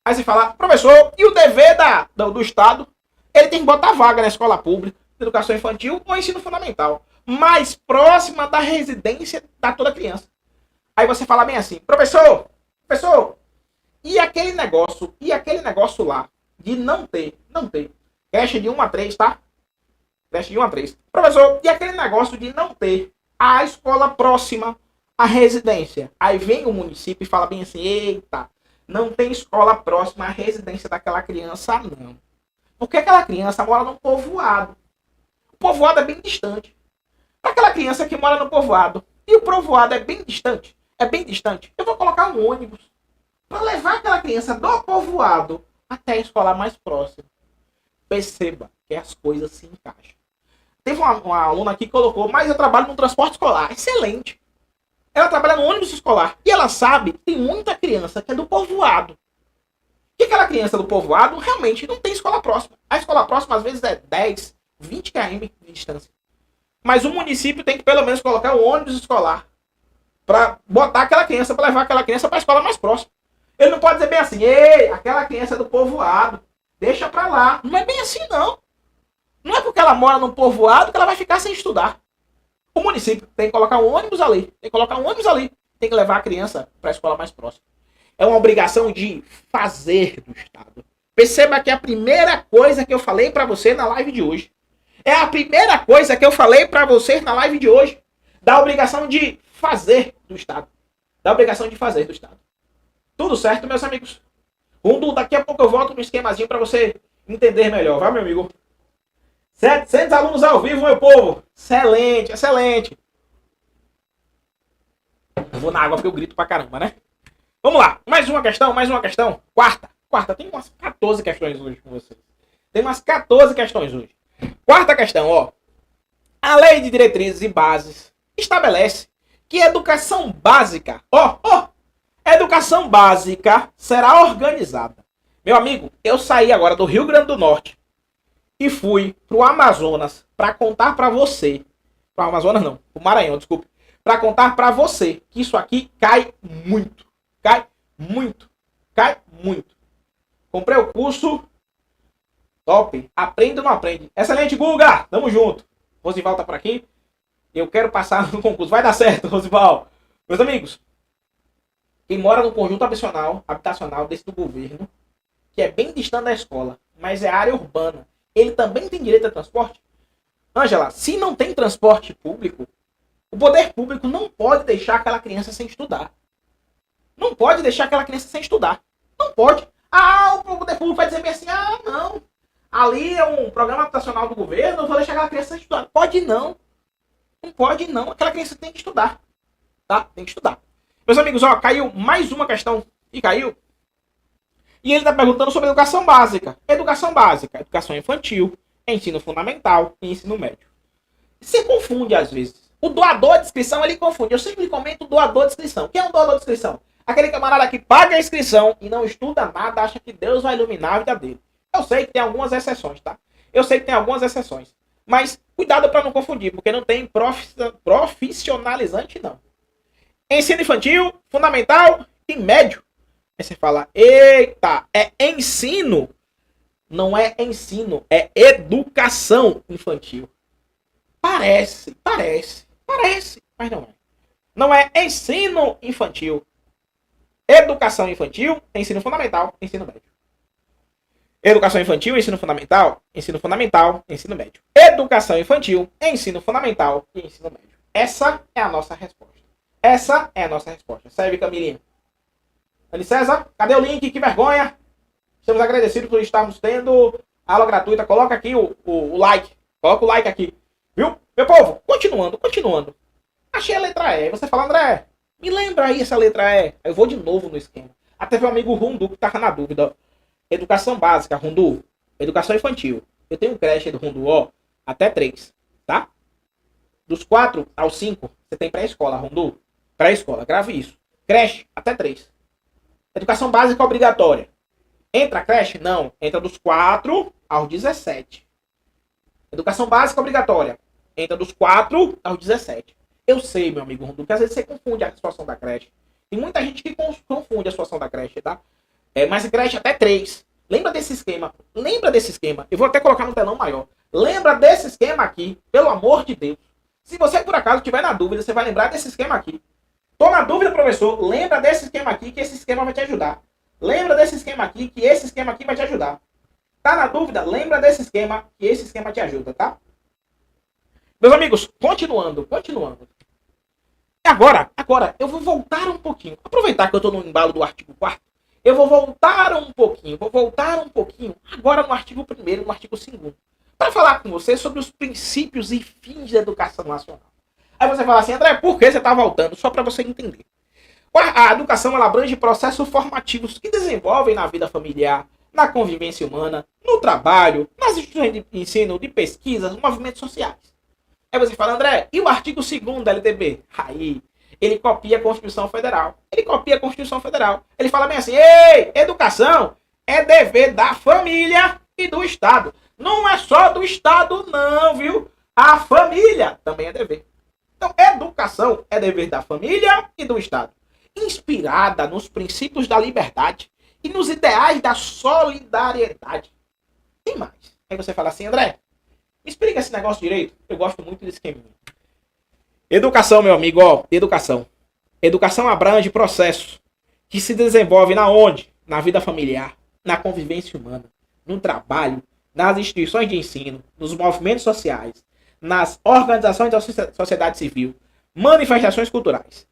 Aí você fala, professor, e o dever do Estado? Ele tem que botar vaga na escola pública, educação infantil ou ensino fundamental, mais próxima da residência da toda criança. Aí você fala bem assim, professor, e aquele negócio lá de não ter creche de 1 a 3, tá? Creche de 1 a 3. Professor, e aquele negócio de não ter a escola próxima à residência? Aí vem o município e fala bem assim, eita, não tem escola próxima à residência daquela criança, não. Porque aquela criança mora num povoado. O povoado é bem distante. Para aquela criança que mora no povoado, e o povoado é bem distante, eu vou colocar um ônibus para levar aquela criança do povoado até a escola mais próxima. Perceba que as coisas se encaixam. Teve uma aluna aqui que colocou, mas eu trabalho no transporte escolar. Excelente. Ela trabalha no ônibus escolar. E ela sabe que tem muita criança que é do povoado. E aquela criança do povoado realmente não tem escola próxima. A escola próxima às vezes é 10, 20 km de distância. Mas o município tem que pelo menos colocar um ônibus escolar para botar aquela criança, para levar aquela criança para a escola mais próxima. Ele não pode dizer bem assim, ei, aquela criança é do povoado, deixa para lá. Não é bem assim, não. Não é porque ela mora num povoado que ela vai ficar sem estudar. O município tem que colocar um ônibus ali, tem que levar a criança para a escola mais próxima. É uma obrigação de fazer do Estado. Perceba que é a primeira coisa que eu falei para você na live de hoje. É a primeira coisa que eu falei para você na live de hoje. Da obrigação de fazer do Estado. Da obrigação de fazer do Estado. Tudo certo, meus amigos? Daqui a pouco eu volto no esquemazinho para você entender melhor. Vai, meu amigo? 700 alunos ao vivo, meu povo. Excelente, excelente. Eu vou na água porque eu grito pra caramba, né? Vamos lá. Mais uma questão. Quarta. Tem umas 14 questões hoje com vocês. Quarta questão, ó. A Lei de Diretrizes e Bases estabelece que educação básica, educação básica será organizada. Meu amigo, eu saí agora do Rio Grande do Norte e fui pro Amazonas para contar para você, pro Amazonas não, pro Maranhão, desculpe, para contar para você que isso aqui cai muito. Comprei o curso top, aprende ou não aprende. Excelente, Guga, tamo junto. Rosival tá por aqui. Eu quero passar no concurso. Vai dar certo, Rosival. Meus amigos, quem mora no conjunto habitacional desse do governo, que é bem distante da escola, mas é área urbana, ele também tem direito a transporte? Ângela, se não tem transporte público, o poder público não pode deixar aquela criança sem estudar. Não pode. O poder público vai dizer bem assim, não. Ali é um programa habitacional do governo, eu vou deixar aquela criança sem estudar. Pode não. Não pode não. Aquela criança tem que estudar. Tá? Tem que estudar. Meus amigos, ó, caiu mais uma questão. E caiu. E ele está perguntando sobre educação básica. Educação infantil, ensino fundamental e ensino médio. Você confunde às vezes. O doador de inscrição, ele confunde. Eu sempre comento o doador de inscrição. Quem é um doador de inscrição? Aquele camarada que paga a inscrição e não estuda nada, acha que Deus vai iluminar a vida dele. Eu sei que tem algumas exceções, tá? Mas cuidado para não confundir, porque não tem profissionalizante, não. Ensino infantil, fundamental e médio. Aí você fala, eita, é ensino. Não é ensino, é educação infantil. Parece, mas não é. Não é ensino infantil. Educação infantil, ensino fundamental, ensino médio. Educação infantil, ensino fundamental, ensino médio. Educação infantil, ensino fundamental e ensino médio. Essa é a nossa resposta. Serve, Camilinha? Dani César, cadê o link? Que vergonha! Estamos agradecidos por estarmos tendo aula gratuita. Coloca aqui o like. Coloca o like aqui. Viu? Meu povo, continuando. Achei a letra E. Você fala, André, me lembra aí essa letra E. Aí eu vou de novo no esquema. Até meu amigo Rundu que tava na dúvida. Educação básica, Rundu. Educação infantil. Eu tenho creche do Rundu, ó, até 3, tá? Dos 4 aos 5, você tem pré-escola, Rundu. Pré-escola, grave isso. Creche, até 3. Educação básica obrigatória. Entra a creche? Não. Entra dos 4 aos 17. Educação básica obrigatória. Entra dos 4 aos 17. Eu sei, meu amigo Rundu, que às vezes você confunde a situação da creche. Tem muita gente que confunde a situação da creche, tá? Mas creche até 3. Lembra desse esquema? Eu vou até colocar no telão maior. Lembra desse esquema aqui, pelo amor de Deus. Se você por acaso estiver na dúvida, você vai lembrar desse esquema aqui. Tô na dúvida, professor. Lembra desse esquema aqui, que esse esquema vai te ajudar. Lembra desse esquema aqui, que esse esquema aqui vai te ajudar. Tá na dúvida? Lembra desse esquema, que esse esquema te ajuda, tá? Meus amigos, continuando. Agora, eu vou voltar um pouquinho. Aproveitar que eu tô no embalo do artigo 4º. Eu vou voltar um pouquinho. Agora no artigo 1º, no artigo 2º. Para falar com você sobre os princípios e fins da educação nacional. Aí você fala assim, André, por que você está voltando? Só para você entender. A educação ela abrange processos formativos que desenvolvem na vida familiar, na convivência humana, no trabalho, nas instituições de ensino, de pesquisa, nos movimentos sociais. Aí você fala, André, e o artigo 2º da LDB? Aí, ele copia a Constituição Federal. Ele fala bem assim, ei, educação é dever da família e do Estado. Não é só do Estado não, viu? A família também é dever. Então, educação é dever da família e do Estado. Inspirada nos princípios da liberdade e nos ideais da solidariedade. Tem mais. Aí você fala assim, André, me explica esse negócio direito. Eu gosto muito desse esqueminha. Educação, meu amigo, ó, educação. Educação abrange processos que se desenvolvem na onde? Na vida familiar, na convivência humana, no trabalho, nas instituições de ensino, nos movimentos sociais, nas organizações da sociedade civil, manifestações culturais.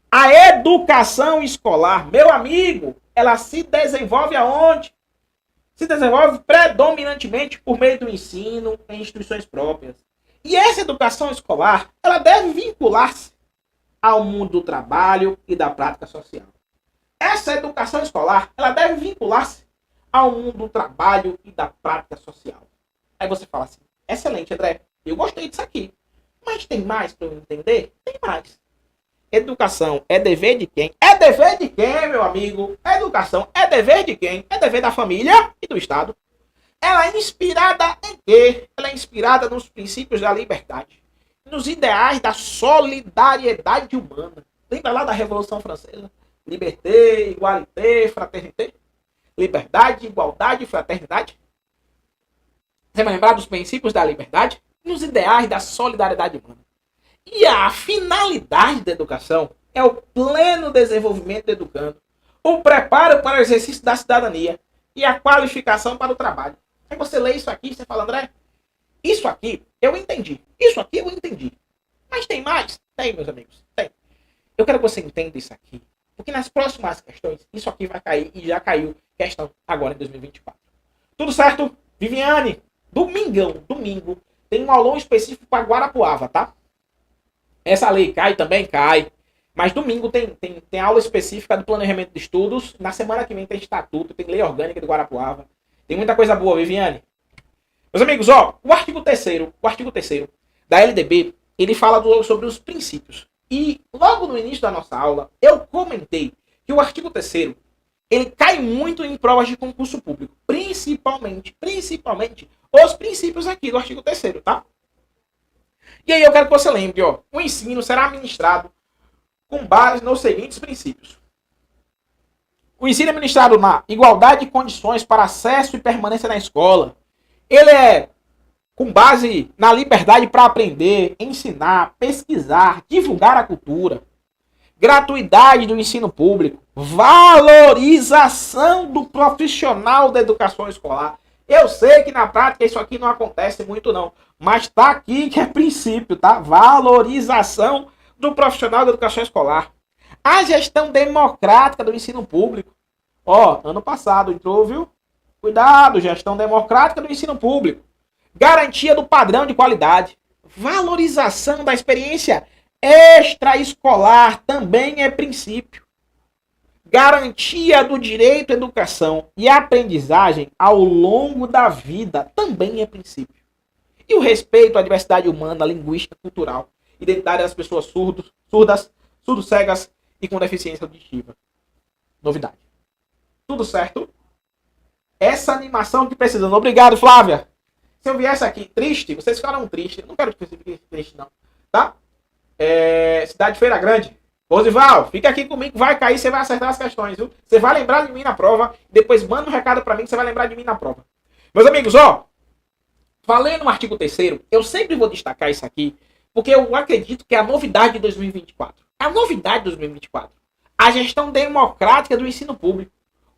A educação escolar, meu amigo, ela se desenvolve aonde? Se desenvolve predominantemente por meio do ensino em instituições próprias. E essa educação escolar, ela deve vincular-se ao mundo do trabalho e da prática social. Essa educação escolar, ela deve vincular-se ao mundo do trabalho e da prática social. Aí você fala assim, excelente, André, eu gostei disso aqui. Mas tem mais para eu entender? Tem mais. Educação é dever de quem? É dever de quem, meu amigo? Educação é dever de quem? É dever da família e do Estado. Ela é inspirada em quê? Ela é inspirada nos princípios da liberdade, nos ideais da solidariedade humana. Lembra lá da Revolução Francesa? Liberté, igualité, fraternité. Liberdade, igualdade, fraternidade. Você vai lembrar dos princípios da liberdade? Nos ideais da solidariedade humana. E a finalidade da educação é o pleno desenvolvimento do educando, o preparo para o exercício da cidadania e a qualificação para o trabalho. Aí você lê isso aqui e você fala, André, isso aqui eu entendi. Mas tem mais? Tem, meus amigos, tem. Eu quero que você entenda isso aqui, porque nas próximas questões, isso aqui vai cair e já caiu questão agora em 2024. Tudo certo? Viviane, domingo, tem um aulão específico para Guarapuava, tá? Essa lei cai também? Cai. Mas domingo tem aula específica do planejamento de estudos. Na semana que vem tem estatuto, tem lei orgânica de Guarapuava. Tem muita coisa boa, Viviane. Meus amigos, ó, o artigo 3º da LDB, ele fala sobre os princípios. E logo no início da nossa aula, eu comentei que o artigo 3º, ele cai muito em provas de concurso público. Principalmente os princípios aqui do artigo 3º, tá? E aí eu quero que você lembre, ó, o ensino será ministrado com base nos seguintes princípios. O ensino é ministrado na igualdade de condições para acesso e permanência na escola. Ele é com base na liberdade para aprender, ensinar, pesquisar, divulgar a cultura. Gratuidade do ensino público. Valorização do profissional da educação escolar. Eu sei que na prática isso aqui não acontece muito não, mas tá aqui que é princípio, tá? Valorização do profissional da educação escolar. A gestão democrática do ensino público. Ó, ano passado entrou, viu? Cuidado, gestão democrática do ensino público. Garantia do padrão de qualidade. Valorização da experiência extraescolar também é princípio. Garantia do direito à educação e aprendizagem ao longo da vida também é princípio. E o respeito à diversidade humana, linguística, cultural, identidade das pessoas surdas, surdo-cegas e com deficiência auditiva. Novidade. Tudo certo? Essa animação que precisando. Obrigado, Flávia. Se eu viesse aqui triste, vocês ficaram tristes. Não quero que você fique triste, não. Tá? Cidade Feira Grande. Rosival, fica aqui comigo, vai cair, você vai acertar as questões, viu? Você vai lembrar de mim na prova, depois manda um recado pra mim que você vai lembrar de mim na prova. Meus amigos, ó, falei no artigo 3º, eu sempre vou destacar isso aqui, porque eu acredito que é a novidade de 2024. A novidade de 2024. A gestão democrática do ensino público.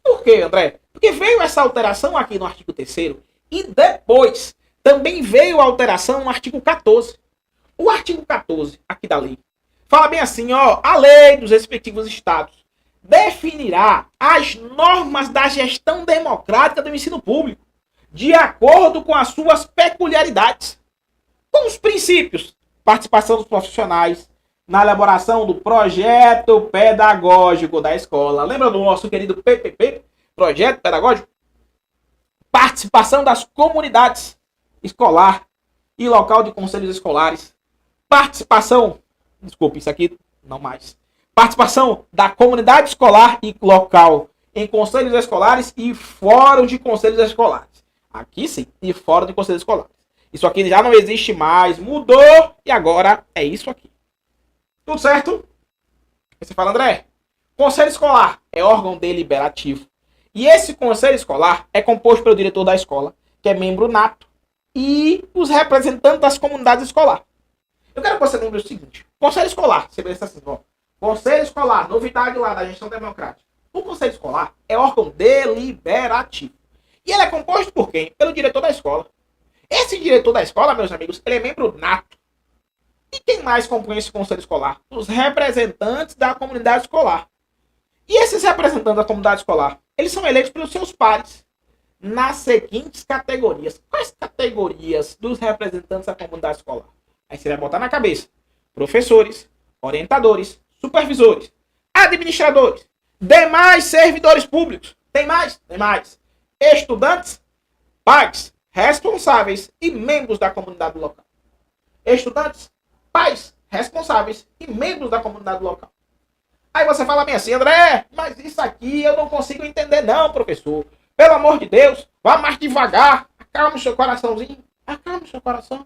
Por quê, André? Porque veio essa alteração aqui no artigo 3º e depois também veio a alteração no artigo 14. O artigo 14 aqui da lei fala bem assim, ó, a lei dos respectivos estados definirá as normas da gestão democrática do ensino público, de acordo com as suas peculiaridades, com os princípios, participação dos profissionais na elaboração do projeto pedagógico da escola. Lembra do nosso querido PPP, projeto pedagógico? Participação das comunidades escolar e local de conselhos escolares. Participação Participação da comunidade escolar e local em conselhos escolares e fóruns de conselhos escolares. Aqui sim, e fórum de conselhos escolares. Isso aqui já não existe mais, mudou e agora é isso aqui. Tudo certo? Aí você fala, André, conselho escolar é órgão deliberativo. E esse conselho escolar é composto pelo diretor da escola, que é membro nato, e os representantes das comunidades escolares. Eu quero que você lembre o seguinte. Conselho escolar, você pensa assim, ó. Conselho escolar, novidade lá da gestão democrática. O conselho escolar é órgão deliberativo. E ele é composto por quem? Pelo diretor da escola. Esse diretor da escola, meus amigos, ele é membro nato. E quem mais compõe esse conselho escolar? Os representantes da comunidade escolar. E esses representantes da comunidade escolar, eles são eleitos pelos seus pares nas seguintes categorias. Quais categorias dos representantes da comunidade escolar? Aí você vai botar na cabeça. Professores, orientadores, supervisores, administradores, demais servidores públicos. Tem mais? Tem mais. Estudantes, pais, responsáveis e membros da comunidade local. Estudantes, pais, responsáveis e membros da comunidade local. Aí você fala bem assim, André, mas isso aqui eu não consigo entender não, professor. Pelo amor de Deus, vá mais devagar. Acalma o seu coraçãozinho. Acalma o seu coração.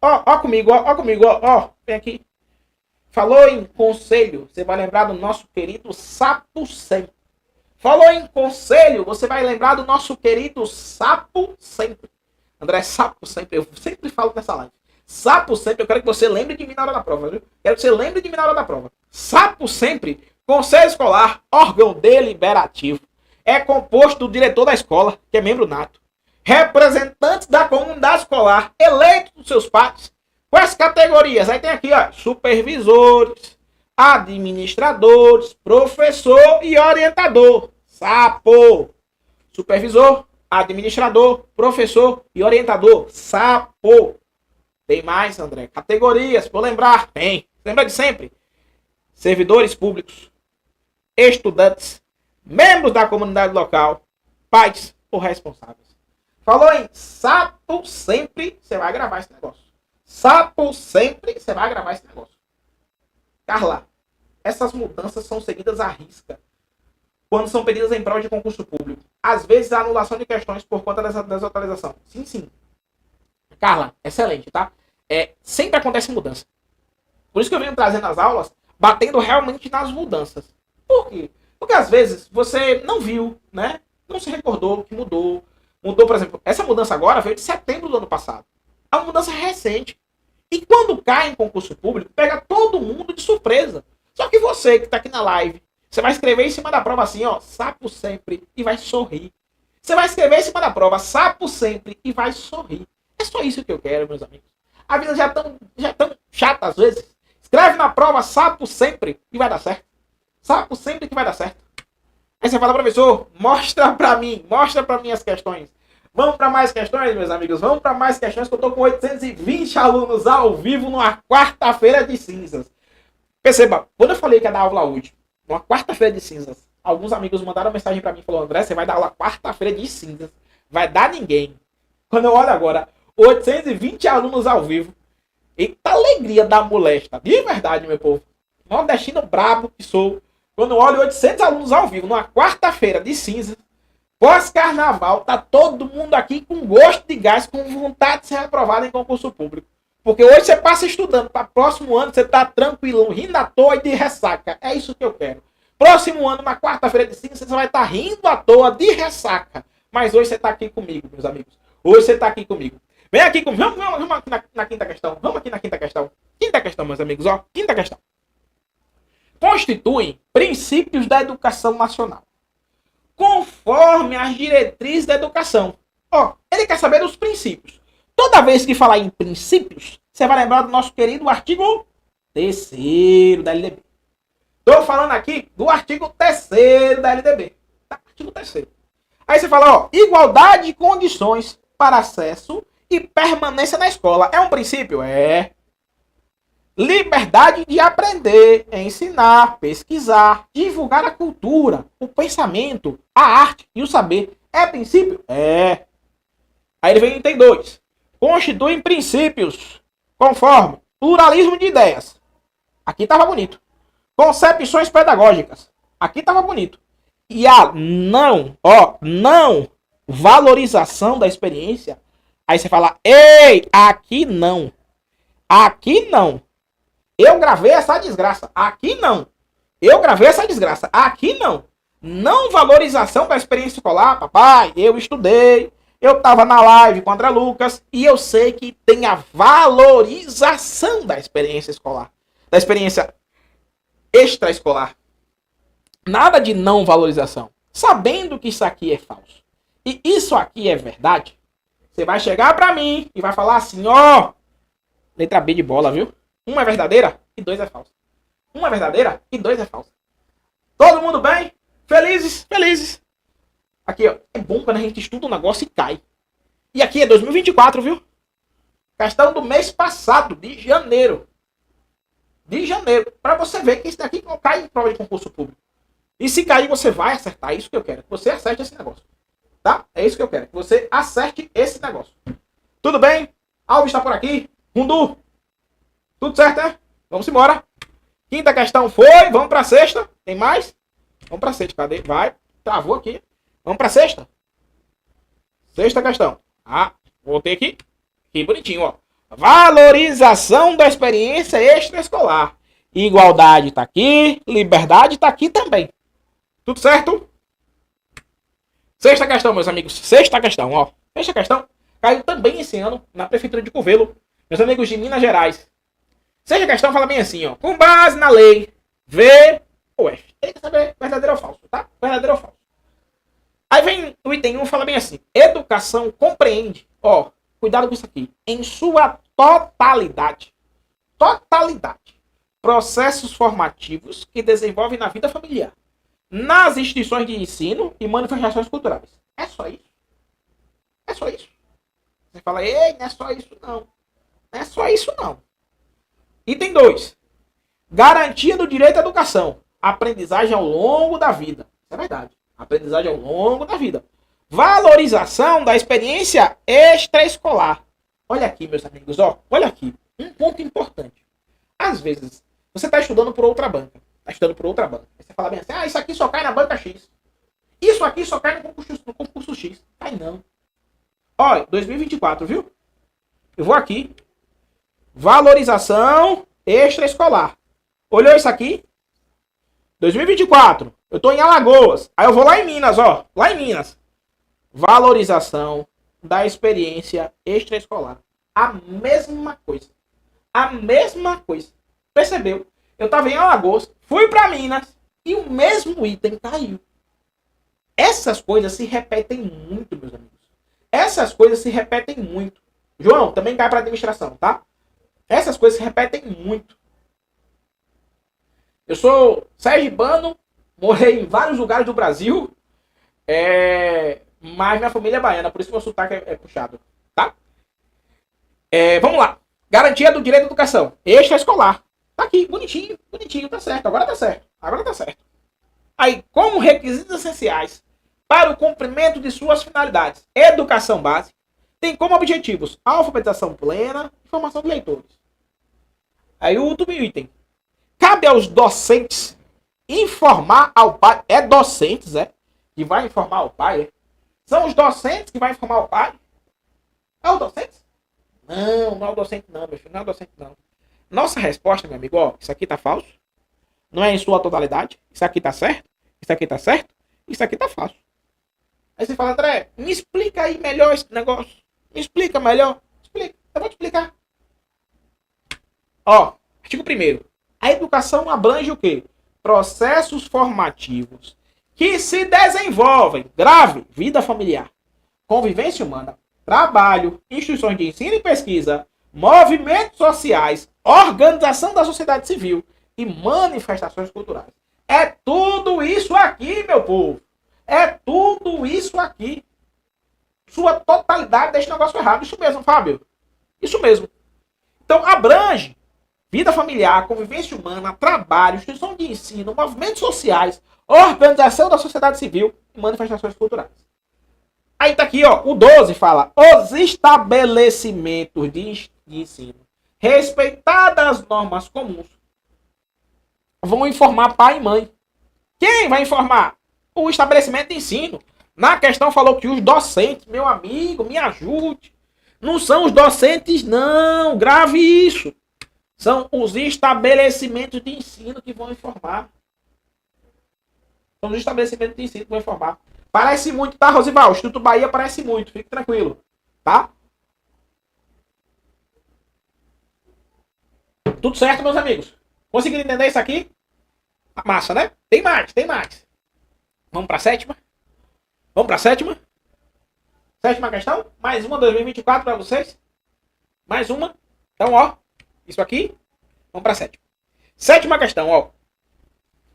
Ó comigo, ó. Vem aqui. Falou em conselho, você vai lembrar do nosso querido Sapo Sempre. Falou em conselho, você vai lembrar do nosso querido Sapo Sempre. André, Sapo Sempre, eu sempre falo nessa live. Sapo Sempre, eu quero que você lembre de mim na hora da prova, viu? Quero que você lembre de mim na hora da prova. Sapo Sempre, conselho escolar, órgão deliberativo. É composto do diretor da escola, que é membro nato. Representantes da comunidade escolar, eleitos dos seus pares. Quais categorias? Aí tem aqui, ó, supervisores, administradores, professor e orientador. Sapo. Supervisor, administrador, professor e orientador. Sapo. Tem mais, André? Categorias, vou lembrar. Tem. Lembra de sempre? Servidores públicos, estudantes, membros da comunidade local, pais ou responsáveis. Falou em Sapo Sempre, você vai gravar esse negócio. Sapo Sempre, você vai gravar esse negócio. Carla, essas mudanças são seguidas à risca quando são pedidas em prova de concurso público. Às vezes, a anulação de questões por conta dessa desatualização. Sim. Carla, excelente, tá? sempre acontece mudança. Por isso que eu venho trazendo as aulas, batendo realmente nas mudanças. Por quê? Porque às vezes você não viu, né? Não se recordou que mudou. Mudou, por exemplo, essa mudança agora veio de setembro do ano passado. É uma mudança recente. E quando cai em concurso público, pega todo mundo de surpresa. Só que você que está aqui na live, você vai escrever em cima da prova assim, ó, sapo sempre, e vai sorrir. Você vai escrever em cima da prova, sapo sempre, e vai sorrir. É só isso que eu quero, meus amigos. A vida já é tão chata às vezes. Escreve na prova, sapo sempre, e vai dar certo. Sapo sempre que vai dar certo. Aí você fala, professor, mostra pra mim as questões. Vamos para mais questões, meus amigos? Vamos para mais questões, que eu tô com 820 alunos ao vivo numa quarta-feira de cinzas. Perceba, quando eu falei que ia dar aula hoje, numa quarta-feira de cinzas, alguns amigos mandaram mensagem pra mim e falaram, André, você vai dar aula quarta-feira de cinzas. Vai dar ninguém. Quando eu olho agora, 820 alunos ao vivo. Eita alegria da molesta. De verdade, meu povo. Nordestino brabo que sou. Quando eu olho 800 alunos ao vivo, numa quarta-feira de cinzas, pós-carnaval, tá todo mundo aqui com gosto de gás, com vontade de ser aprovado em concurso público. Porque hoje você passa estudando, para próximo ano você tá tranquilão, rindo à toa e de ressaca. É isso que eu quero. Próximo ano, na quarta-feira de cinza, você vai estar rindo à toa de ressaca. Mas hoje você tá aqui comigo, meus amigos. Hoje você tá aqui comigo. Vem aqui comigo. Vamos aqui na quinta questão. Vamos aqui na quinta questão. Quinta questão, meus amigos. Ó, quinta questão. Constituem princípios da educação nacional, conforme as diretrizes da educação. Ó, ele quer saber dos princípios. Toda vez que falar em princípios, você vai lembrar do nosso querido artigo 3º da LDB. Estou falando aqui do artigo 3º da LDB. Tá? Artigo 3º. Aí você fala, ó, igualdade de condições para acesso e permanência na escola. É um princípio? É. Liberdade de aprender, ensinar, pesquisar, divulgar a cultura, o pensamento, a arte e o saber. É princípio? É. Aí ele vem em item 2. Constituem princípios conforme pluralismo de ideias. Aqui estava bonito. Concepções pedagógicas. Aqui estava bonito. E a não valorização da experiência. Aí você fala, ei, aqui não. Aqui não. Eu gravei essa desgraça. Aqui não. Eu gravei essa desgraça. Aqui não. Não valorização da experiência escolar. Papai, eu estudei. Eu estava na live com o André Lucas. E eu sei que tem a valorização da experiência escolar. Da experiência extraescolar. Nada de não valorização. Sabendo que isso aqui é falso. E isso aqui é verdade. Você vai chegar pra mim e vai falar assim, ó. Letra B de bola, viu? 1 é verdadeira e 2 é falsa. 1 é verdadeira e 2 é falsa. Todo mundo bem? Felizes? Felizes. Aqui, ó. É bom quando a gente estuda um negócio e cai. E aqui é 2024, viu? Questão do mês passado, de janeiro. De janeiro. Pra você ver que isso daqui não cai em prova de concurso público. E se cair, você vai acertar. É isso que eu quero. Que você acerte esse negócio. Tá? É isso que eu quero. Que você acerte esse negócio. Tudo bem? Alves está por aqui. Rundu. Tudo certo, né? Vamos embora. Quinta questão foi. Vamos pra sexta. Tem mais? Vamos pra sexta. Cadê? Vai. Travou aqui. Vamos pra sexta. Sexta questão. Ah, voltei aqui. Que bonitinho, ó. Valorização da experiência extraescolar. Igualdade tá aqui. Liberdade tá aqui também. Tudo certo? Sexta questão, meus amigos. Sexta questão, ó. Sexta questão caiu também esse ano na Prefeitura de Curvelo. Meus amigos de Minas Gerais. Sexta questão fala bem assim, ó. Com base na lei VOF. Ele quer saber verdadeiro ou falso, tá? Verdadeiro ou falso. Aí vem o item 1, fala bem assim. Educação compreende, ó, cuidado com isso aqui, em sua totalidade. Totalidade. Processos formativos que desenvolvem na vida familiar, nas instituições de ensino e manifestações culturais. É só isso. É só isso. Você fala, ei, não é só isso não. Não é só isso não. Item 2. Garantia do direito à educação. Aprendizagem ao longo da vida. Isso é verdade. Aprendizagem ao longo da vida. Valorização da experiência extraescolar. Olha aqui, meus amigos, ó. Olha aqui. Um ponto importante. Às vezes, você está estudando por outra banca. Está estudando por outra banca. Aí você fala bem assim, ah, isso aqui só cai na banca X. Isso aqui só cai no concurso X. Cai não. Olha, 2024, viu? Eu vou aqui. Valorização extraescolar. Olhou isso aqui? 2024. Eu tô em Alagoas. Aí eu vou lá em Minas, ó. Lá em Minas. Valorização da experiência extraescolar. A mesma coisa. A mesma coisa. Percebeu? Eu tava em Alagoas, fui para Minas e o mesmo item caiu. Essas coisas se repetem muito, meus amigos. Essas coisas se repetem muito. João, também cai para administração, tá? Essas coisas se repetem muito. Eu sou sergipano, morei em vários lugares do Brasil, mas minha família é baiana, por isso que meu sotaque é puxado, tá? Vamos lá. Garantia do direito à educação. Extraescolar. Tá aqui, bonitinho, bonitinho, tá certo. Agora tá certo. Agora tá certo. Aí, como requisitos essenciais para o cumprimento de suas finalidades, educação básica, tem como objetivos alfabetização plena e formação de leitores. Aí o último item. Cabe aos docentes informar ao pai. É docentes, que vai informar ao pai, São os docentes que vão informar ao pai? É o docente? Não, não é o docente não, meu filho, não é o docente não. Nossa resposta, meu amigo, ó, isso aqui tá falso. Não é em sua totalidade. Isso aqui tá certo. Isso aqui tá certo. Isso aqui tá falso. Aí você fala, André, me explica aí melhor esse negócio. Me explica melhor. Explica, eu vou te explicar. Ó, artigo 1º. A educação abrange o quê? Processos formativos que se desenvolvem, grave, vida familiar, convivência humana, trabalho, instituições de ensino e pesquisa, movimentos sociais, organização da sociedade civil e manifestações culturais. É tudo isso aqui, meu povo. É tudo isso aqui. Sua totalidade deixa o negócio errado. Isso mesmo, Fábio. Isso mesmo. Então, abrange vida familiar, convivência humana, trabalho, instituição de ensino, movimentos sociais, organização da sociedade civil e manifestações culturais. Aí tá aqui, ó, o 12 fala, os estabelecimentos de ensino, respeitadas as normas comuns, vão informar pai e mãe. Quem vai informar? O estabelecimento de ensino. Na questão falou que os docentes, meu amigo, me ajude. Não são os docentes, não. Grave isso. São os estabelecimentos de ensino que vão informar. São os estabelecimentos de ensino que vão informar. Parece muito, tá, Rosival? O Instituto Bahia parece muito. Fique tranquilo. Tá? Tudo certo, meus amigos? Conseguiram entender isso aqui? Massa, né? Tem mais, tem mais. Vamos para a sétima? Vamos para a sétima? Sétima questão? Mais uma 2024 para vocês? Mais uma? Então, ó. Isso aqui. Vamos para a sétima. Sétima questão, ó.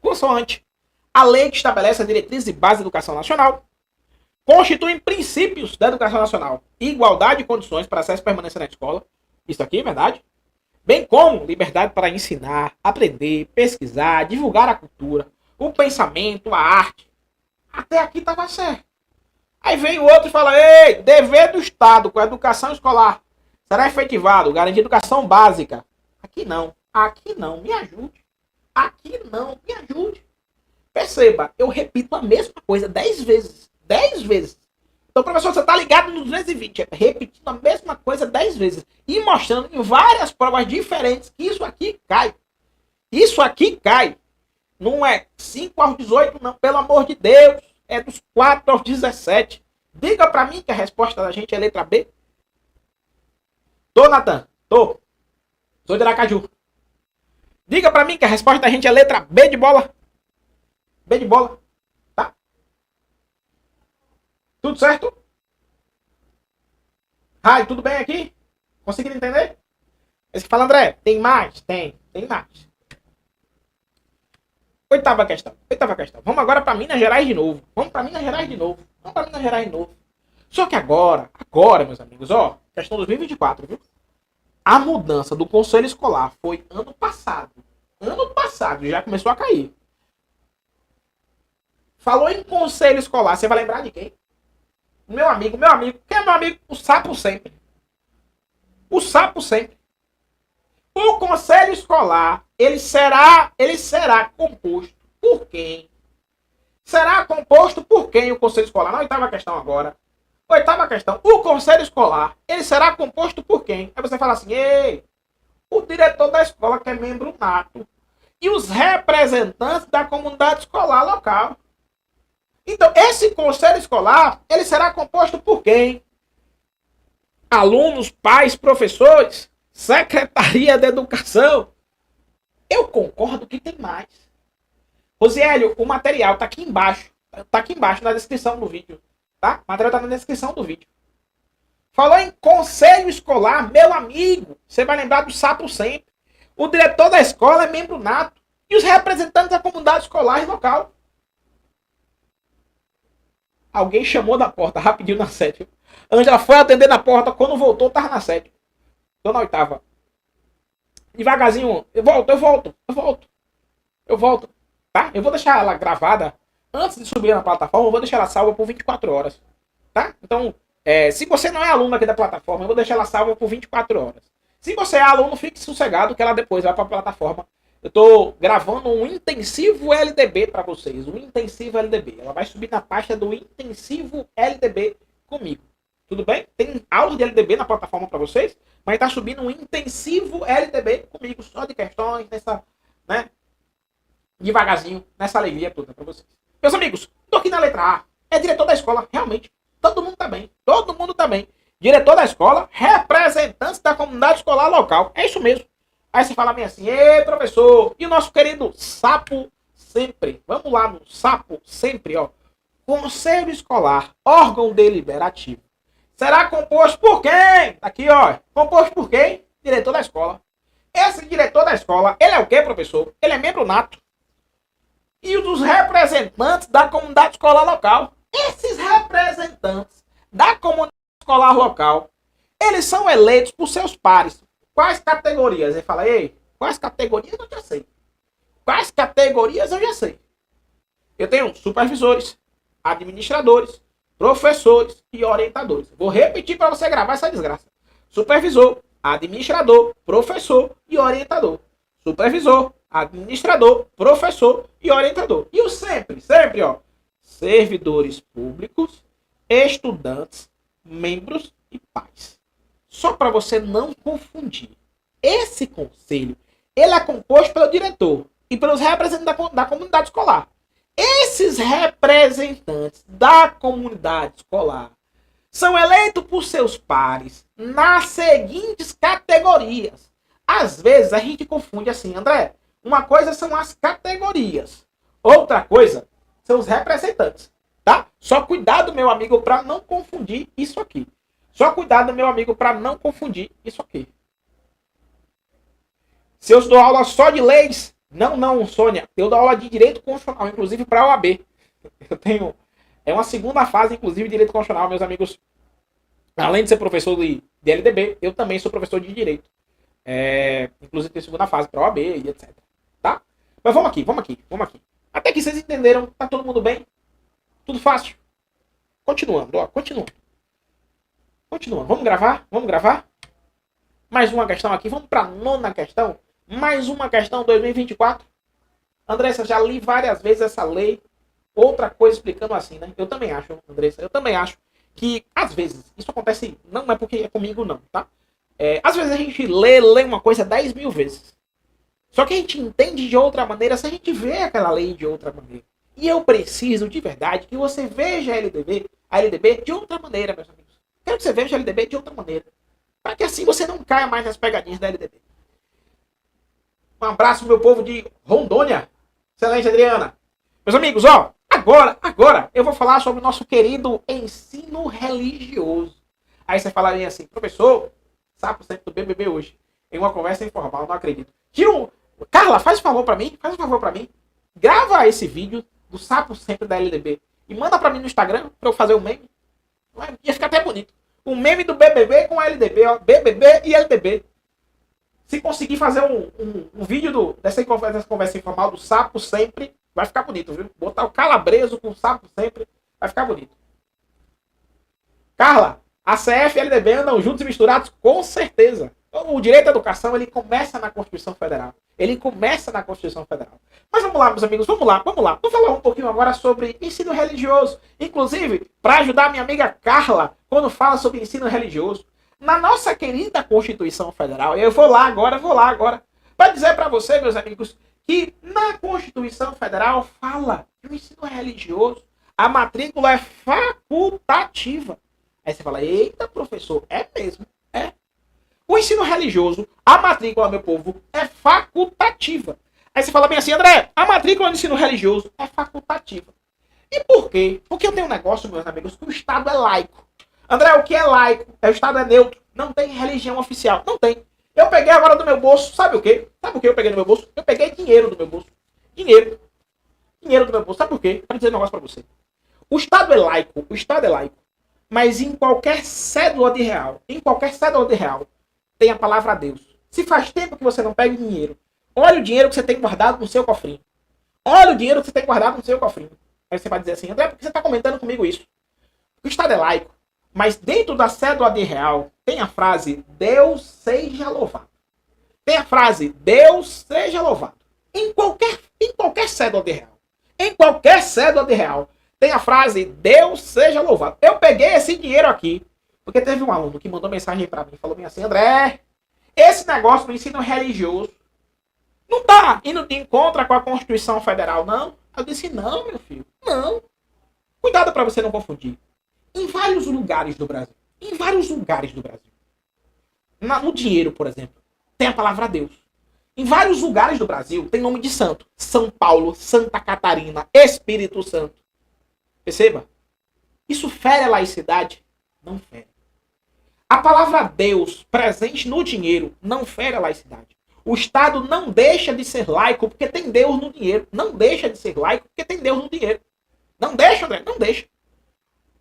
Consoante a lei que estabelece as diretrizes e bases da educação nacional, constituem princípios da educação nacional, igualdade de condições para acesso e permanência na escola. Isso aqui é verdade. Bem como liberdade para ensinar, aprender, pesquisar, divulgar a cultura, o pensamento, a arte. Até aqui estava certo. Aí vem o outro e fala, ei, dever do Estado com a educação escolar será efetivado, garantir educação básica. Aqui não, me ajude. Aqui não, me ajude. Perceba, eu repito a mesma coisa 10 vezes. 10 vezes. Então, professor, você está ligado no 220, repetindo a mesma coisa 10 vezes. E mostrando em várias provas diferentes que isso aqui cai. Isso aqui cai. Não é 5 aos 18, não, pelo amor de Deus. É dos 4 aos 17. Diga para mim que a resposta da gente é letra B. Tô, Natan? Tô. Sou de Aracaju. Diga para mim que a resposta da gente é letra B de bola. B de bola. Tá? Tudo certo? Ai, tudo bem aqui? Conseguiram entender? Esse que fala, André, tem mais? Tem mais. Oitava questão. Vamos agora para Minas Gerais de novo. Só que agora, meus amigos, ó, questão 2024, viu? A mudança do conselho escolar foi ano passado. Ano passado, já começou a cair. Falou em conselho escolar, você vai lembrar de quem? Meu amigo. Quem é meu amigo? O sapo sempre. O conselho escolar, ele será composto por quem? Será composto por quem o conselho escolar? Na oitava questão agora. Oitava questão. O conselho escolar, ele será composto por quem? Aí você fala assim, ei, o diretor da escola, que é membro nato, e os representantes da comunidade escolar local. Então, esse conselho escolar, ele será composto por quem? Alunos, pais, professores, secretaria de educação. Eu concordo que tem mais. Rosiélio, o material está aqui embaixo. Está aqui embaixo na descrição do vídeo. Tá? O material está na descrição do vídeo. Falou em conselho escolar, meu amigo. Você vai lembrar do sapo sempre. O diretor da escola é membro nato. E os representantes da comunidade escolar local. Alguém chamou da porta rapidinho na 7. Ângela foi atender na porta. Quando voltou, tava na 7. Tô na 8ª. Devagarzinho. Eu volto. Tá? Eu vou deixar ela gravada. Antes de subir na plataforma, eu vou deixar ela salva por 24 horas. Tá? Então, se você não é aluno aqui da plataforma, eu vou deixar ela salva por 24 horas. Se você é aluno, fique sossegado que ela depois vai para a plataforma. Eu estou gravando um intensivo LDB para vocês. Um intensivo LDB. Ela vai subir na pasta do intensivo LDB comigo. Tudo bem? Tem aula de LDB na plataforma para vocês, mas está subindo um intensivo LDB comigo, só de questões, nessa, né? Devagarzinho, nessa alegria toda para vocês. Meus amigos, tô aqui na letra A. É diretor da escola, realmente. Todo mundo tá bem. Todo mundo tá bem. Diretor da escola, representantes da comunidade escolar local. É isso mesmo. Aí você fala bem assim, ei, professor, e o nosso querido sapo sempre. Vamos lá no sapo sempre, ó. Conselho escolar, órgão deliberativo. Será composto por quem? Aqui, ó. Composto por quem? Diretor da escola. Esse diretor da escola, ele é o quê, professor? Ele é membro nato. E os dos representantes da comunidade escolar local. Esses representantes da comunidade escolar local, eles são eleitos por seus pares. Quais categorias? Ele fala, ei, quais categorias eu já sei. Quais categorias eu já sei. Eu tenho supervisores, administradores, professores e orientadores. Vou repetir para você gravar essa desgraça. Supervisor, administrador, professor e orientador. Supervisor, administrador, professor e orientador. E o sempre, ó. Servidores públicos, estudantes, membros e pais. Só para você não confundir. Esse conselho, ele é composto pelo diretor e pelos representantes da comunidade escolar. Esses representantes da comunidade escolar são eleitos por seus pares nas seguintes categorias. Às vezes a gente confunde assim, André. Uma coisa são as categorias. Outra coisa são os representantes. Tá? Só cuidado, meu amigo, para não confundir isso aqui. Só cuidado, meu amigo, para não confundir isso aqui. Se eu dou aula só de leis, não, Sônia. Eu dou aula de direito constitucional, inclusive para a OAB. Eu tenho... É uma segunda fase, inclusive, de direito constitucional, meus amigos. Além de ser professor de LDB, eu também sou professor de direito. Inclusive tem segunda fase para a OAB e etc. Tá? Mas vamos aqui. Até que vocês entenderam, tá todo mundo bem? Tudo fácil? Continuando, ó, continuando. Vamos gravar? Mais uma questão aqui, vamos para a 9ª questão. Mais uma questão 2024. Andressa, já li várias vezes essa lei. Outra coisa explicando assim, né? Eu também acho, Andressa, que às vezes, isso acontece, não é porque é comigo não, tá? Às vezes a gente lê uma coisa 10 mil vezes. Só que a gente entende de outra maneira se a gente vê aquela lei de outra maneira. E eu preciso, de verdade, que você veja a LDB de outra maneira, meus amigos. Quero que você veja a LDB de outra maneira. Para que assim você não caia mais nas pegadinhas da LDB. Um abraço, meu povo de Rondônia. Excelente, Adriana. Meus amigos, ó, agora eu vou falar sobre o nosso querido ensino religioso. Aí você falaria assim, professor, sapo sempre do BBB hoje. Em uma conversa informal, não acredito. Carla, faz um favor pra mim. Grava esse vídeo do sapo sempre da LDB e manda pra mim no Instagram pra eu fazer um meme. Ia ficar até bonito. Um meme do BBB com LDB, ó. BBB e LDB. Se conseguir fazer um vídeo dessa conversa informal do sapo sempre, vai ficar bonito, viu? Botar o calabreso com o sapo sempre, vai ficar bonito. Carla, a CF e a LDB andam juntos e misturados? Com certeza. O direito à educação, ele começa na Constituição Federal. Mas vamos lá, meus amigos, vamos lá. Vou falar um pouquinho agora sobre ensino religioso. Inclusive, para ajudar a minha amiga Carla, quando fala sobre ensino religioso, Na nossa querida Constituição Federal, eu vou lá agora, para dizer para você, meus amigos, que na Constituição Federal fala que o ensino religioso, a matrícula é facultativa. Aí você fala, eita, professor, é mesmo, é. O ensino religioso, a matrícula, meu povo, é facultativa. Aí você fala bem assim, André, a matrícula do ensino religioso é facultativa. E por quê? Porque eu tenho um negócio, meus amigos, que o Estado é laico. André, o que é laico? O Estado é neutro. Não tem religião oficial. Não tem. Eu peguei agora do meu bolso, sabe o quê? Sabe o que eu peguei no meu bolso? Eu peguei dinheiro do meu bolso. Dinheiro. Dinheiro do meu bolso. Sabe por quê? Para dizer um negócio para você. O Estado é laico. O Estado é laico. Mas em qualquer cédula de real, tem a palavra Deus. Se faz tempo que você não pega dinheiro, olha o dinheiro que você tem guardado no seu cofrinho. Olha o dinheiro que você tem guardado no seu cofrinho. Aí você vai dizer assim, André, por que você está comentando comigo isso? O Estado é laico, mas dentro da cédula de real tem a frase Deus seja louvado. Tem a frase Deus seja louvado. Em qualquer cédula de real. Em qualquer cédula de real tem a frase Deus seja louvado. Eu peguei esse dinheiro aqui, porque teve um aluno que mandou mensagem para mim, falou assim, André, esse negócio do ensino religioso não tá indo de encontro com a Constituição Federal, não? Eu disse, não, meu filho, não. Cuidado para você não confundir. Em vários lugares do Brasil, no dinheiro, por exemplo, tem a palavra Deus. Em vários lugares do Brasil tem nome de santo. São Paulo, Santa Catarina, Espírito Santo. Perceba? Isso fere a laicidade? Não fere. A palavra Deus presente no dinheiro não fere a laicidade. O Estado não deixa de ser laico porque tem Deus no dinheiro. Não deixa de ser laico porque tem Deus no dinheiro. Não deixa, André, não deixa.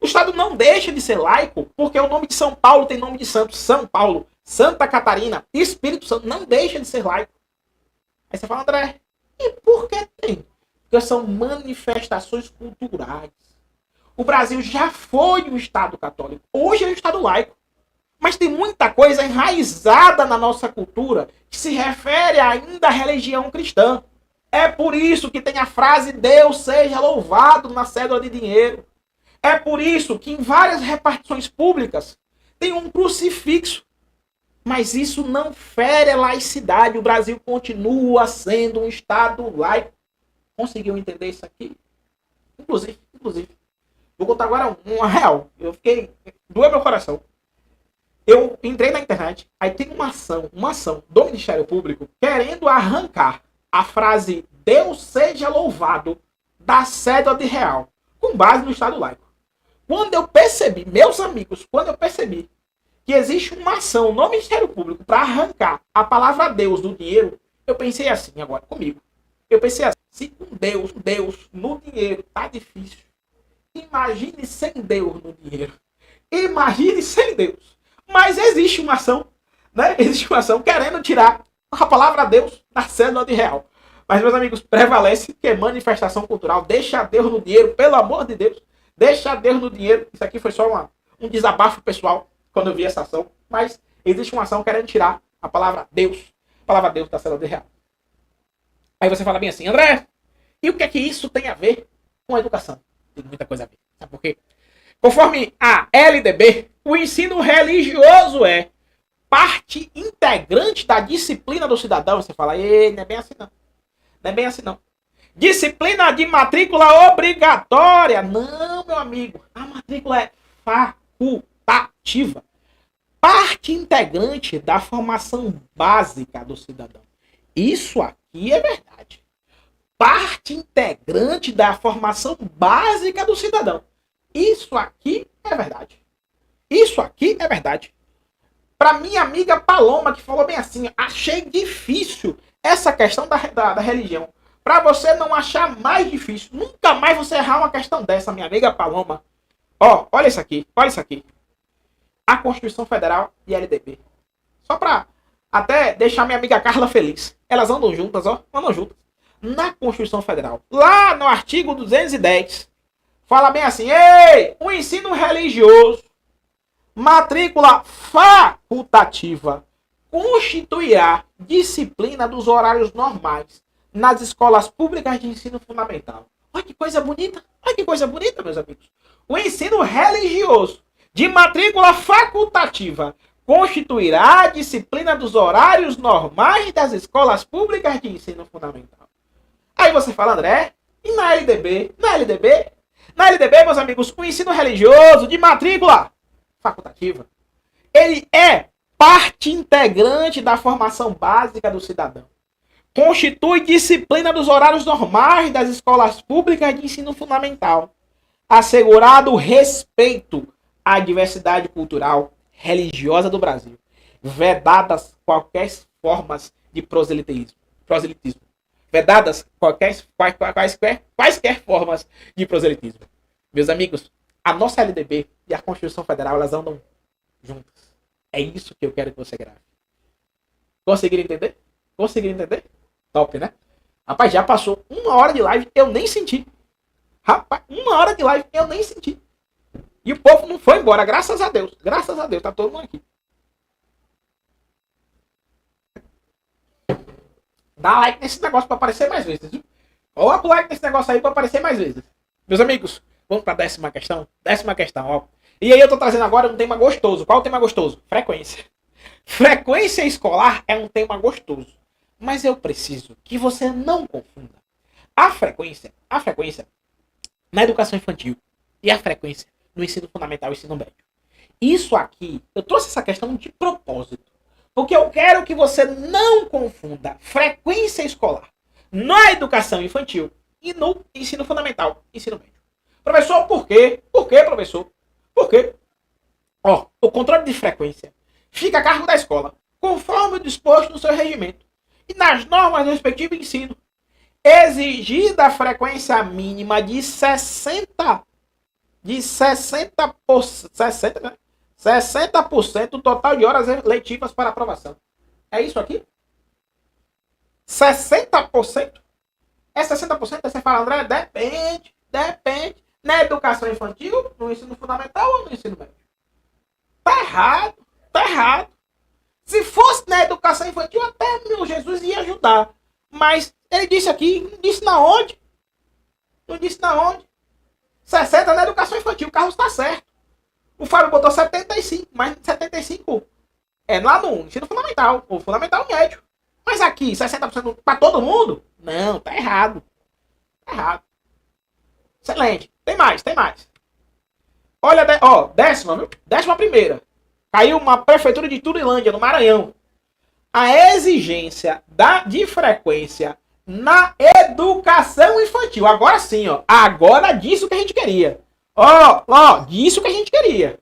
O Estado não deixa de ser laico porque o nome de São Paulo tem nome de santo. São Paulo, Santa Catarina, Espírito Santo não deixa de ser laico. Aí você fala, André, e por que tem? Porque são manifestações culturais. O Brasil já foi um Estado católico. Hoje é um Estado laico. Mas tem muita coisa enraizada na nossa cultura que se refere ainda à religião cristã. É por isso que tem a frase Deus seja louvado na cédula de dinheiro. É por isso que em várias repartições públicas tem um crucifixo. Mas isso não fere a laicidade. O Brasil continua sendo um Estado laico. Conseguiu entender isso aqui? Inclusive. Vou contar agora uma real. Doeu meu coração. Eu entrei na internet, aí tem uma ação do Ministério Público querendo arrancar a frase Deus seja louvado da cédula de real, com base no Estado laico. Quando eu percebi, meus amigos, que existe uma ação no Ministério Público para arrancar a palavra Deus do dinheiro, eu pensei assim agora comigo. Eu pensei assim, se com Deus no dinheiro tá difícil, imagine sem Deus no dinheiro. Imagine sem Deus. Mas existe uma ação, né? Existe uma ação querendo tirar a palavra Deus da cédula de real. Mas, meus amigos, prevalece que é manifestação cultural. Deixa Deus no dinheiro, pelo amor de Deus. Deixa Deus no dinheiro. Isso aqui foi só um desabafo pessoal quando eu vi essa ação. Mas existe uma ação querendo tirar a palavra Deus da cédula de real. Aí você fala bem assim, André, e o que é que isso tem a ver com a educação? Tem muita coisa a ver. Sabe por quê? Conforme a LDB, o ensino religioso é parte integrante da disciplina do cidadão. Você fala, ei, não é bem assim não. Não é bem assim não. Disciplina de matrícula obrigatória. Não, meu amigo. A matrícula é facultativa. Parte integrante da formação básica do cidadão. Isso aqui é verdade. Parte integrante da formação básica do cidadão. Isso aqui é verdade. Isso aqui é verdade. Para minha amiga Paloma, que falou bem assim, achei difícil essa questão da religião. Para você não achar mais difícil, nunca mais você errar uma questão dessa, minha amiga Paloma. Ó, olha isso aqui, olha isso aqui. A Constituição Federal e a LDB. Só para até deixar minha amiga Carla feliz. Elas andam juntas, ó, andam juntas. Na Constituição Federal, lá no artigo 210, fala bem assim, ei, o ensino religioso, matrícula facultativa, constituirá disciplina dos horários normais nas escolas públicas de ensino fundamental. Olha que coisa bonita, meus amigos. O ensino religioso de matrícula facultativa constituirá a disciplina dos horários normais das escolas públicas de ensino fundamental. Aí você fala, André, e na LDB? Na LDB? Na LDB, meus amigos, o ensino religioso de matrícula facultativa, ele é parte integrante da formação básica do cidadão. Constitui disciplina dos horários normais das escolas públicas de ensino fundamental, assegurado o respeito à diversidade cultural religiosa do Brasil, vedadas qualquer formas de proselitismo. Vedadas quaisquer formas de proselitismo. Meus amigos, a nossa LDB e a Constituição Federal, elas andam juntas. É isso que eu quero que você grave. Conseguiram entender? Conseguiram entender? Top, né? Rapaz, já passou 1 hora de live, eu nem senti. Rapaz, 1 hora de live, eu nem senti. E o povo não foi embora, graças a Deus. Graças a Deus, tá todo mundo aqui. Dá like nesse negócio pra aparecer mais vezes, viu? Coloca o like nesse negócio aí pra aparecer mais vezes. Meus amigos, vamos pra 10ª questão? 10ª questão, ó. E aí eu tô trazendo agora um tema gostoso. Qual é o tema gostoso? Frequência. Frequência escolar é um tema gostoso. Mas eu preciso que você não confunda a frequência na educação infantil e a frequência no ensino fundamental e ensino médio. Isso aqui, eu trouxe essa questão de propósito. Porque eu quero que você não confunda frequência escolar na educação infantil e no ensino fundamental e ensino médio. Professor, por quê? Por quê, professor? Por quê? Ó, o controle de frequência fica a cargo da escola, conforme o disposto no seu regimento e nas normas do respectivo ensino. Exigida a frequência mínima de 60% do total de horas letivas para aprovação. É isso aqui? 60%? É 60%? Aí você fala, André, depende. Na educação infantil, no ensino fundamental ou no ensino médio? Tá errado. Se fosse na educação infantil, até meu Jesus ia ajudar. Mas ele disse aqui, não disse na onde. 60 na educação infantil, o Carlos está certo. O Fábio botou 75, mas 75 é lá no ensino fundamental, ou fundamental médio. Mas aqui, 60% para todo mundo? Não, tá errado. Excelente. Tem mais. Olha, décima, viu? 11ª. Caiu uma prefeitura de Turilândia, no Maranhão. A exigência de frequência na educação infantil. Agora sim, ó. Agora disso que a gente queria. Disso que a gente queria.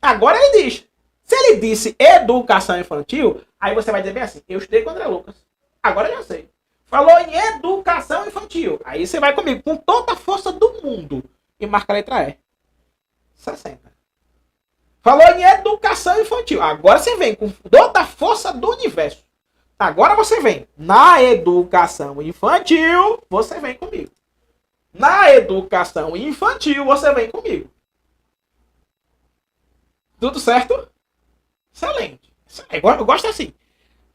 Agora ele diz. Se ele disse educação infantil, aí você vai dizer bem assim, eu estudei com o André Lucas. Agora eu já sei. Falou em educação infantil. Aí você vai comigo com toda a força do mundo e marca a letra E. 60. Falou em educação infantil. Agora você vem com toda a força do universo. Agora você vem. Na educação infantil, você vem comigo. Na educação infantil, você vem comigo. Tudo certo? Excelente. Eu gosto assim.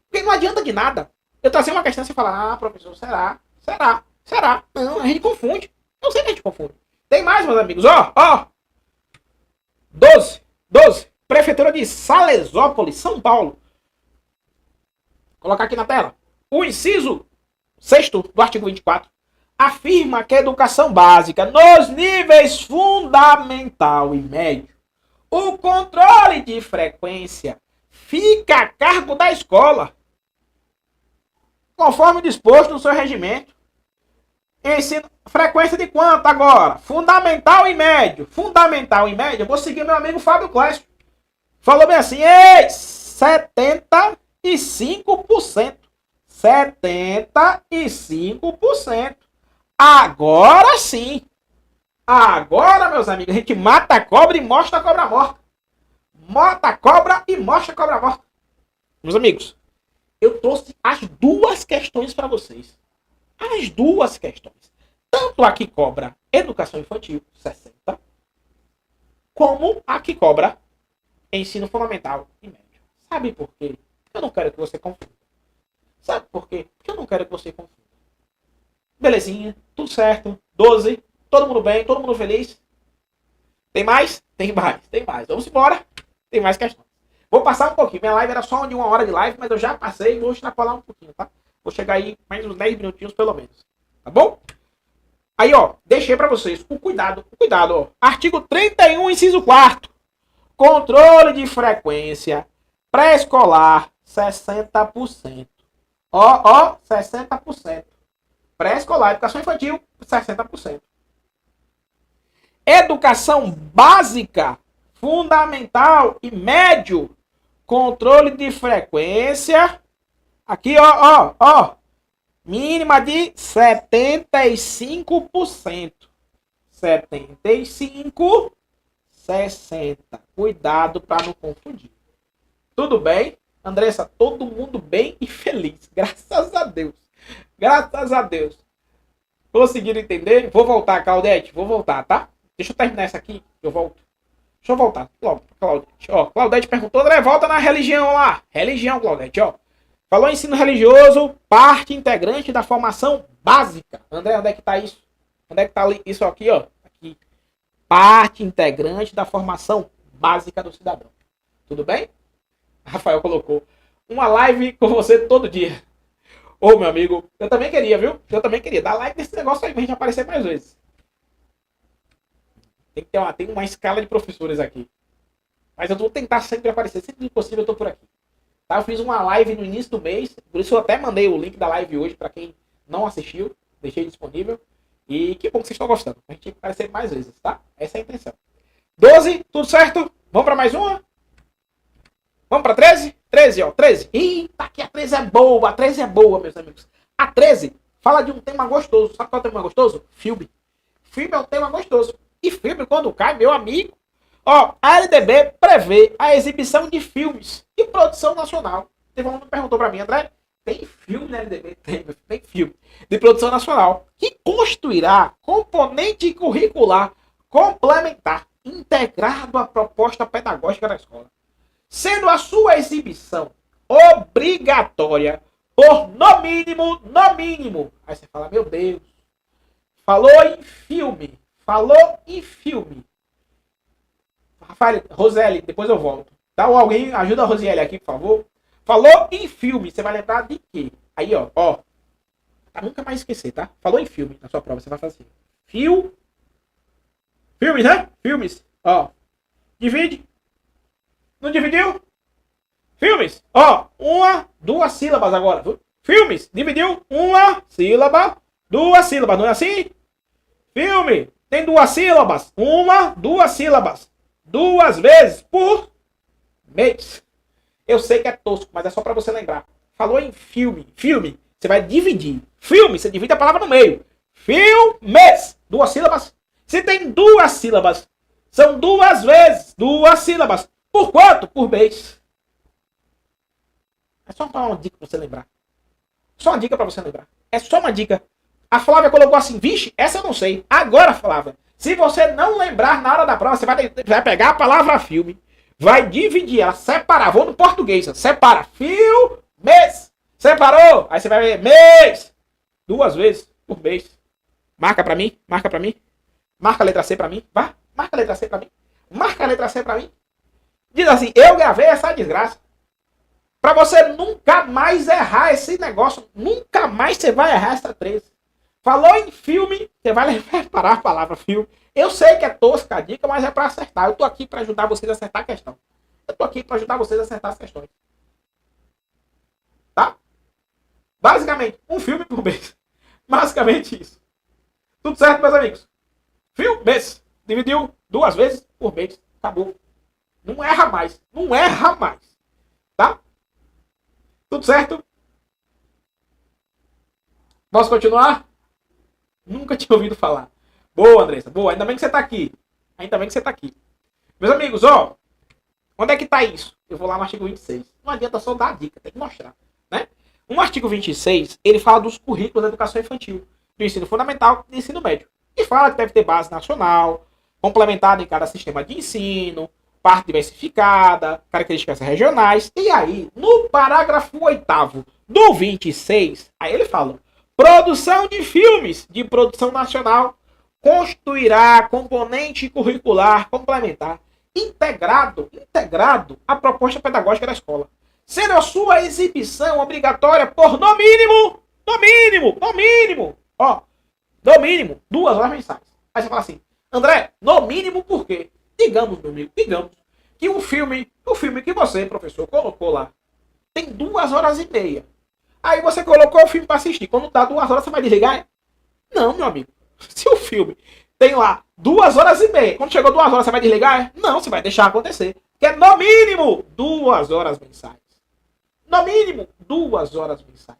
Porque não adianta de nada eu trazer uma questão e você falar, professor, será? Não, a gente confunde. Eu sei que a gente confunde. Tem mais, meus amigos. 12. Prefeitura de Salesópolis, São Paulo. Vou colocar aqui na tela. O inciso 6º do artigo 24 afirma que a educação básica nos níveis fundamental e médio, o controle de frequência fica a cargo da escola, conforme disposto no seu regimento. Ensino frequência de quanto agora? Fundamental e médio. Fundamental e médio, eu vou seguir meu amigo Fábio Clécio. Falou bem assim, 75%. 75%. Agora sim. Agora, meus amigos, a gente mata a cobra e mostra a cobra morta. Mata a cobra e mostra a cobra morta. Meus amigos, eu trouxe as duas questões para vocês. As duas questões. Tanto a que cobra educação infantil, 60, como a que cobra ensino fundamental e médio. Sabe por quê? Eu não quero que você confunda. Sabe por quê? Porque eu não quero que você confunda. Belezinha, tudo certo. 12, todo mundo bem, todo mundo feliz. Tem mais? Tem mais. Vamos embora. Tem mais questões. Vou passar um pouquinho. Minha live era só de 1 hora de live, mas eu já passei e vou extrapolar um pouquinho, tá? Vou chegar aí mais uns 10 minutinhos pelo menos. Tá bom? Aí, ó, deixei pra vocês o cuidado, ó. Artigo 31, inciso 4º. Controle de frequência pré-escolar, 60%. Ó, 60%. Pré-escolar, educação infantil, 60%. Educação básica, fundamental e médio, controle de frequência, aqui, ó, mínima de 75%. 75, 60. Cuidado para não confundir. Tudo bem? Andressa, todo mundo bem e feliz. Graças a Deus. Graças a Deus. Conseguiram entender? Vou voltar, Claudete. Vou voltar, tá? Deixa eu terminar essa aqui. Eu volto. Deixa eu voltar. Claudete. Ó, Claudete perguntou, André, volta na religião lá. Religião, Claudete, ó. Falou ensino religioso, parte integrante da formação básica. André, onde é que tá isso? Onde é que tá isso aqui, ó? Aqui. Parte integrante da formação básica do cidadão. Tudo bem? Rafael colocou. Uma live com você todo dia. Ô, meu amigo, eu também queria, viu? Eu também queria. Dar like nesse negócio aí pra gente aparecer mais vezes. Tem uma escala de professores aqui. Mas eu vou tentar sempre aparecer. Sempre que possível eu tô por aqui. Tá? Eu fiz uma live no início do mês. Por isso eu até mandei o link da live hoje pra quem não assistiu. Deixei disponível. E que bom que vocês estão gostando. A gente vai aparecer mais vezes, tá? Essa é a intenção. 12, tudo certo? Vamos pra mais uma? Vamos pra 13? 13, ó. 13. Eita, que a 13 é boa. A 13 é boa, meus amigos. A 13 fala de um tema gostoso. Sabe qual é o tema gostoso? Filme. Filme é um tema gostoso. E filme, quando cai, meu amigo. Ó, a LDB prevê a exibição de filmes de produção nacional. Teve um que perguntou pra mim, André, tem filme na LDB? Tem filme de produção nacional que constituirá componente curricular complementar integrado à proposta pedagógica da escola, sendo a sua exibição obrigatória por no mínimo. Aí você fala, meu Deus, falou em filme. Rafael, Roseli, depois eu volto. Dá alguém, ajuda a Roseli aqui, por favor. Falou em filme, você vai lembrar de quê? Aí, ó. Pra nunca mais esquecer, tá? Falou em filme na sua prova, você vai fazer. Filmes, né? Filmes. Ó. Divide. Não dividiu? Filmes. Ó. 2 sílabas agora. Filmes. Dividiu. 1 sílaba. 2 sílabas. Não é assim? Filme. Tem 2 sílabas. 2 sílabas. 2 vezes por mês. Eu sei que é tosco, mas é só pra você lembrar. Falou em filme. Filme. Você vai dividir. Filme. Você divide a palavra no meio. Filmes. 2 sílabas. Se tem 2 sílabas, são 2 vezes 2 sílabas. Por quanto? Por mês. É só uma dica pra você lembrar. Só uma dica pra você lembrar. É só uma dica. A Flávia colocou assim, vixe, essa eu não sei. Agora, Flávia, se você não lembrar na hora da prova, você vai pegar a palavra filme, vai dividir ela, separar. Vou no português, separa. Filmes. Separou? Aí você vai ver mês. 2 vezes por mês. Marca pra mim. Marca a letra C pra mim. Vá. Marca a letra C pra mim. Marca a letra C pra mim. Diz assim, eu gravei essa desgraça. Pra você nunca mais errar esse negócio. Nunca mais você vai errar essa 13. Falou em filme, você vai reparar a palavra filme. Eu sei que é tosca a dica, mas é pra acertar. Eu tô aqui pra ajudar vocês a acertar a questão. Eu tô aqui pra ajudar vocês a acertar as questões. Tá? Basicamente, um filme por mês. Basicamente isso. Tudo certo, meus amigos? Filmes. Dividiu 2 vezes por mês. Acabou. Não erra mais. Não erra mais. Tá? Tudo certo? Posso continuar? Nunca tinha ouvido falar. Boa, Andressa. Boa. Ainda bem que você tá aqui. Meus amigos, ó. Onde é que tá isso? Eu vou lá no artigo 26. Não adianta só dar a dica. Tem que mostrar. Né? No artigo 26, ele fala dos currículos da educação infantil. Do ensino fundamental e do ensino médio. E fala que deve ter base nacional, complementada em cada sistema de ensino, parte diversificada, características regionais. E aí, no parágrafo 8º do 26, aí ele fala: produção de filmes de produção nacional constituirá componente curricular complementar integrado à proposta pedagógica da escola, sendo a sua exibição obrigatória por no mínimo, ó, no mínimo 2 horas mensais. Aí você fala assim, André, no mínimo por quê? Digamos, meu amigo, digamos que o filme que você, professor, colocou lá, tem 2 horas e meia. Aí você colocou o filme para assistir. Quando dá 2 horas, você vai desligar? Não, meu amigo. Se o filme tem lá 2 horas e meia, quando chegou 2 horas, você vai desligar? Não, você vai deixar acontecer. Que é no mínimo 2 horas mensais. No mínimo 2 horas mensais.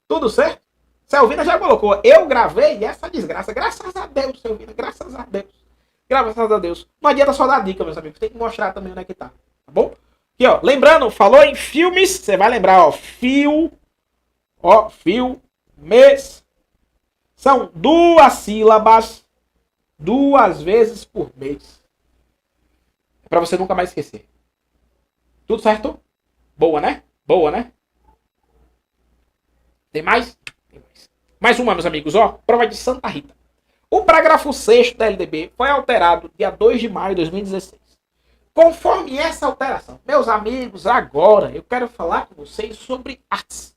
Tudo certo? Selvina já colocou. Eu gravei essa desgraça. Graças a Deus, Selvina. Graças a Deus. Graças a Deus. Não adianta só dar dica, meus amigos. Tem que mostrar também onde é que tá. Tá bom? Aqui, ó. Lembrando, falou em filmes. Você vai lembrar, ó. Filmes. São 2 sílabas. 2 vezes por mês. É pra você nunca mais esquecer. Tudo certo? Boa, né? Boa, né? Tem mais? Tem mais. Mais uma, meus amigos, ó. Prova de Santa Rita. O parágrafo 6º da LDB foi alterado dia 2 de maio de 2016. Conforme essa alteração, meus amigos, agora eu quero falar com vocês sobre artes.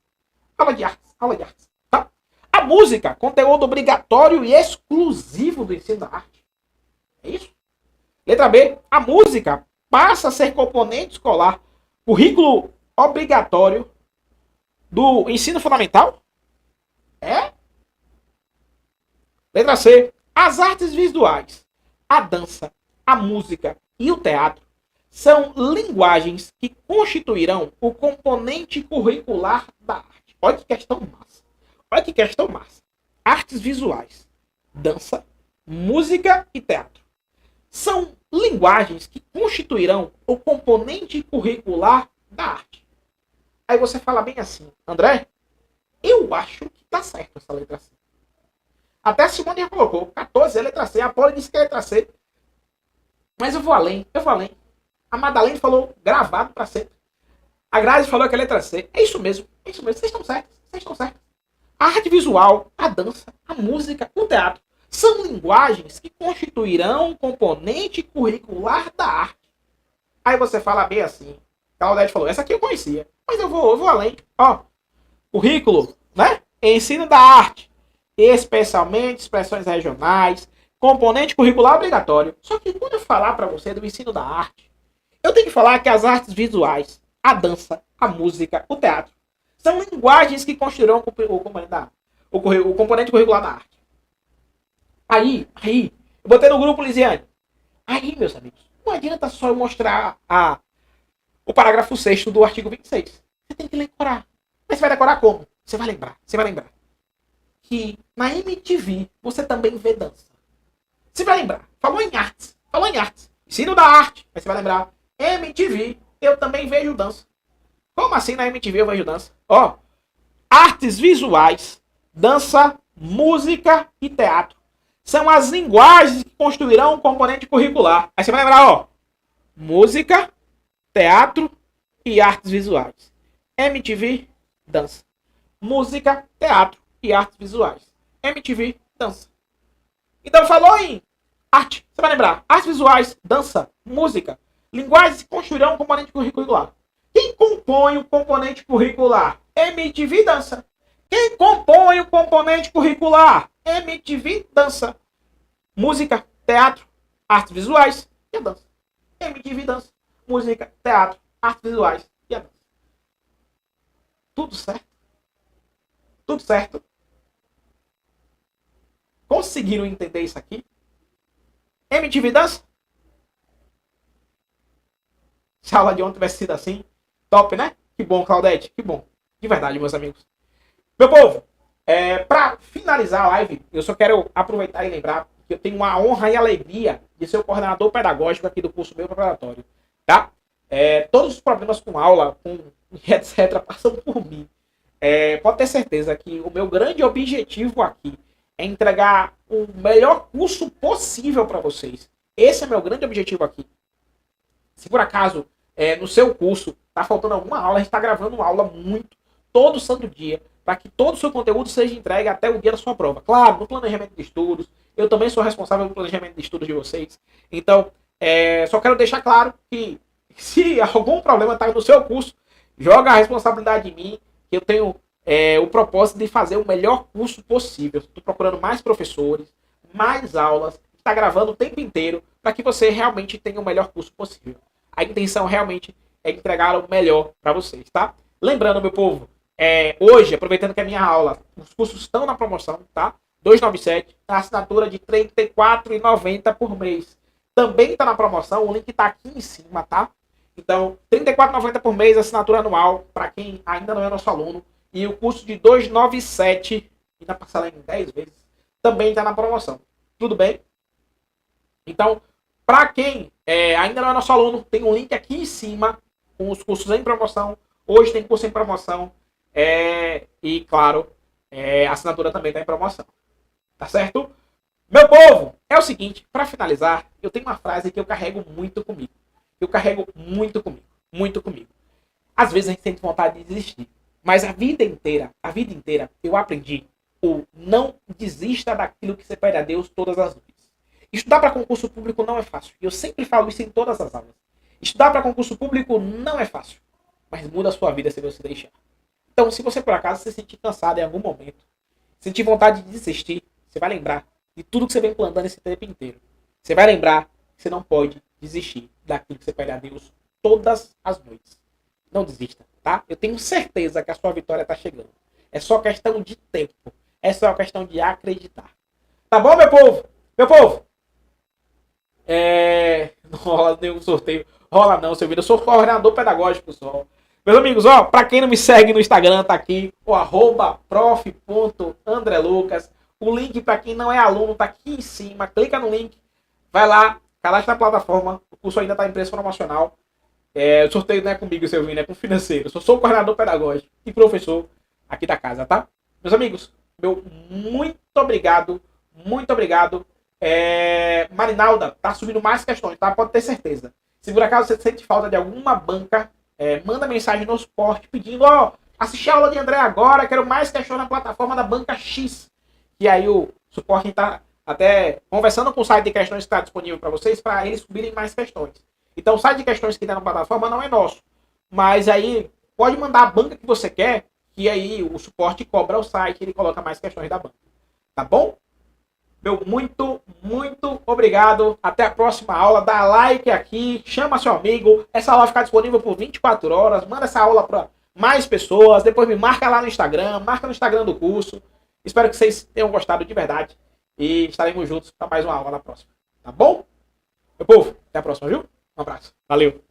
Aula de artes. Tá? A música, conteúdo obrigatório e exclusivo do ensino da arte. É isso? Letra B. A música passa a ser componente escolar, currículo obrigatório do ensino fundamental? É? Letra C. As artes visuais, a dança, a música e o teatro são linguagens que constituirão o componente curricular da arte. Olha que questão massa. Artes visuais, dança, música e teatro são linguagens que constituirão o componente curricular da arte. Aí você fala bem assim, André, eu acho que tá certo essa letra C. Até a Simone já colocou, 14 é letra C, a Poli disse que é letra C. Mas eu vou além. A Madalene falou gravado para sempre. A Grazi falou que é letra C. É isso mesmo. Vocês estão certos. A arte visual, a dança, a música, o teatro são linguagens que constituirão um componente curricular da arte. Aí você fala bem assim. Claudete falou, essa aqui eu conhecia. Mas eu vou além. Ó, currículo, né? Ensino da arte. Especialmente expressões regionais. Componente curricular obrigatório. Só que quando eu falar para você do ensino da arte, eu tenho que falar que as artes visuais, a dança, a música, o teatro, são linguagens que constituirão o componente curricular da arte. Aí, eu botei no grupo, Lisiane. Aí, meus amigos, não adianta só eu mostrar o parágrafo 6º do artigo 26. Você tem que decorar. Mas você vai decorar como? Você vai lembrar. Que na MTV você também vê dança. Você vai lembrar. Falou em artes. Ensino da arte. Mas você vai lembrar. MTV, eu também vejo dança. Como assim na MTV eu vejo dança? Ó, artes visuais, dança, música e teatro são as linguagens que construirão um componente curricular. Aí você vai lembrar, ó, música, teatro e artes visuais. MTV, dança. Música, teatro e artes visuais. MTV, dança. Então falou em arte, você vai lembrar. Artes visuais, dança, música, linguagens que construirão um componente curricular. Quem compõe o componente curricular? MTV, dança. Quem compõe o componente curricular? MTV, dança. Música, teatro, artes visuais e a dança. MTV, dança. Música, teatro, artes visuais e a dança. Tudo certo? Tudo certo? Conseguiram entender isso aqui? MTV dança? Se a aula de ontem tivesse sido assim, top, né? Que bom, Claudete, que bom. De verdade, meus amigos. Meu povo, para finalizar a live, eu só quero aproveitar e lembrar que eu tenho a honra e a alegria de ser o coordenador pedagógico aqui do curso meu preparatório, tá? Todos os problemas com aula, com etc, passam por mim. Pode ter certeza que o meu grande objetivo aqui é entregar o melhor curso possível para vocês. Esse é meu grande objetivo aqui. Se por acaso no seu curso tá faltando alguma aula, a gente está gravando aula muito, todo santo dia, para que todo o seu conteúdo seja entregue até o dia da sua prova. Claro, no planejamento de estudos, eu também sou responsável pelo planejamento de estudos de vocês. Então, Só quero deixar claro que se algum problema está no seu curso, joga a responsabilidade em mim, que eu tenho o propósito de fazer o melhor curso possível. Estou procurando mais professores, mais aulas, está gravando o tempo inteiro para que você realmente tenha o melhor curso possível. A intenção realmente é entregar o melhor para vocês, tá? Lembrando, meu povo, hoje, aproveitando que a minha aula, os cursos estão na promoção, tá? 297, a assinatura de R$ 34,90 por mês. Também está na promoção, o link está aqui em cima, tá? Então, R$ 34,90 por mês, assinatura anual, para quem ainda não é nosso aluno. E o curso de 297, e na parcela em 10 vezes, também está na promoção. Tudo bem? Então, para quem ainda não é nosso aluno, tem um link aqui em cima com os cursos em promoção. Hoje tem curso em promoção. E, claro, a assinatura também está em promoção. Tá certo? Meu povo, é o seguinte, para finalizar, eu tenho uma frase que eu carrego muito comigo. Muito comigo. Às vezes a gente sente vontade de desistir. Mas a vida inteira, eu aprendi o não desista daquilo que você pede a Deus todas as noites. Estudar para concurso público não é fácil. E eu sempre falo isso em todas as aulas. Estudar para concurso público não é fácil. Mas muda a sua vida se você deixar. Então, se você por acaso se sentir cansado em algum momento, sentir vontade de desistir, você vai lembrar de tudo que você vem plantando esse tempo inteiro. Você vai lembrar que você não pode desistir daquilo que você pede a Deus todas as noites. Não desista, tá? Eu tenho certeza que a sua vitória está chegando. É só questão de tempo. É só questão de acreditar. Tá bom, meu povo? Meu povo! Não rola nenhum sorteio. Rola não, seu vídeo. Eu sou coordenador pedagógico só. Meus amigos, pra quem não me segue no Instagram, tá aqui o @prof.andrelucas. O link para quem não é aluno tá aqui em cima. Clica no link, vai lá, cadastra na plataforma. O curso ainda tá em preço promocional. O sorteio não é comigo, seu Vini, é com o financeiro. Eu sou o coordenador pedagógico e professor aqui da casa, tá? Meus amigos, muito obrigado. Marinalda, tá subindo mais questões, tá? Pode ter certeza. Se por acaso você sente falta de alguma banca, manda mensagem no suporte pedindo, assistir a aula de André agora, quero mais questões na plataforma da banca X. E aí o suporte está até conversando com o site de questões que está disponível para vocês, para eles subirem mais questões. Então o site de questões que está na plataforma não é nosso. Mas aí pode mandar a banca que você quer, que aí o suporte cobra o site e ele coloca mais questões da banca. Tá bom? Muito obrigado. Até a próxima aula. Dá like aqui, chama seu amigo. Essa aula vai ficar disponível por 24 horas. Manda essa aula para mais pessoas. Depois me marca lá no Instagram. Marca no Instagram do curso. Espero que vocês tenham gostado de verdade. E estaremos juntos para mais uma aula na próxima. Tá bom? Meu povo, até a próxima, viu? Um abraço. Valeu.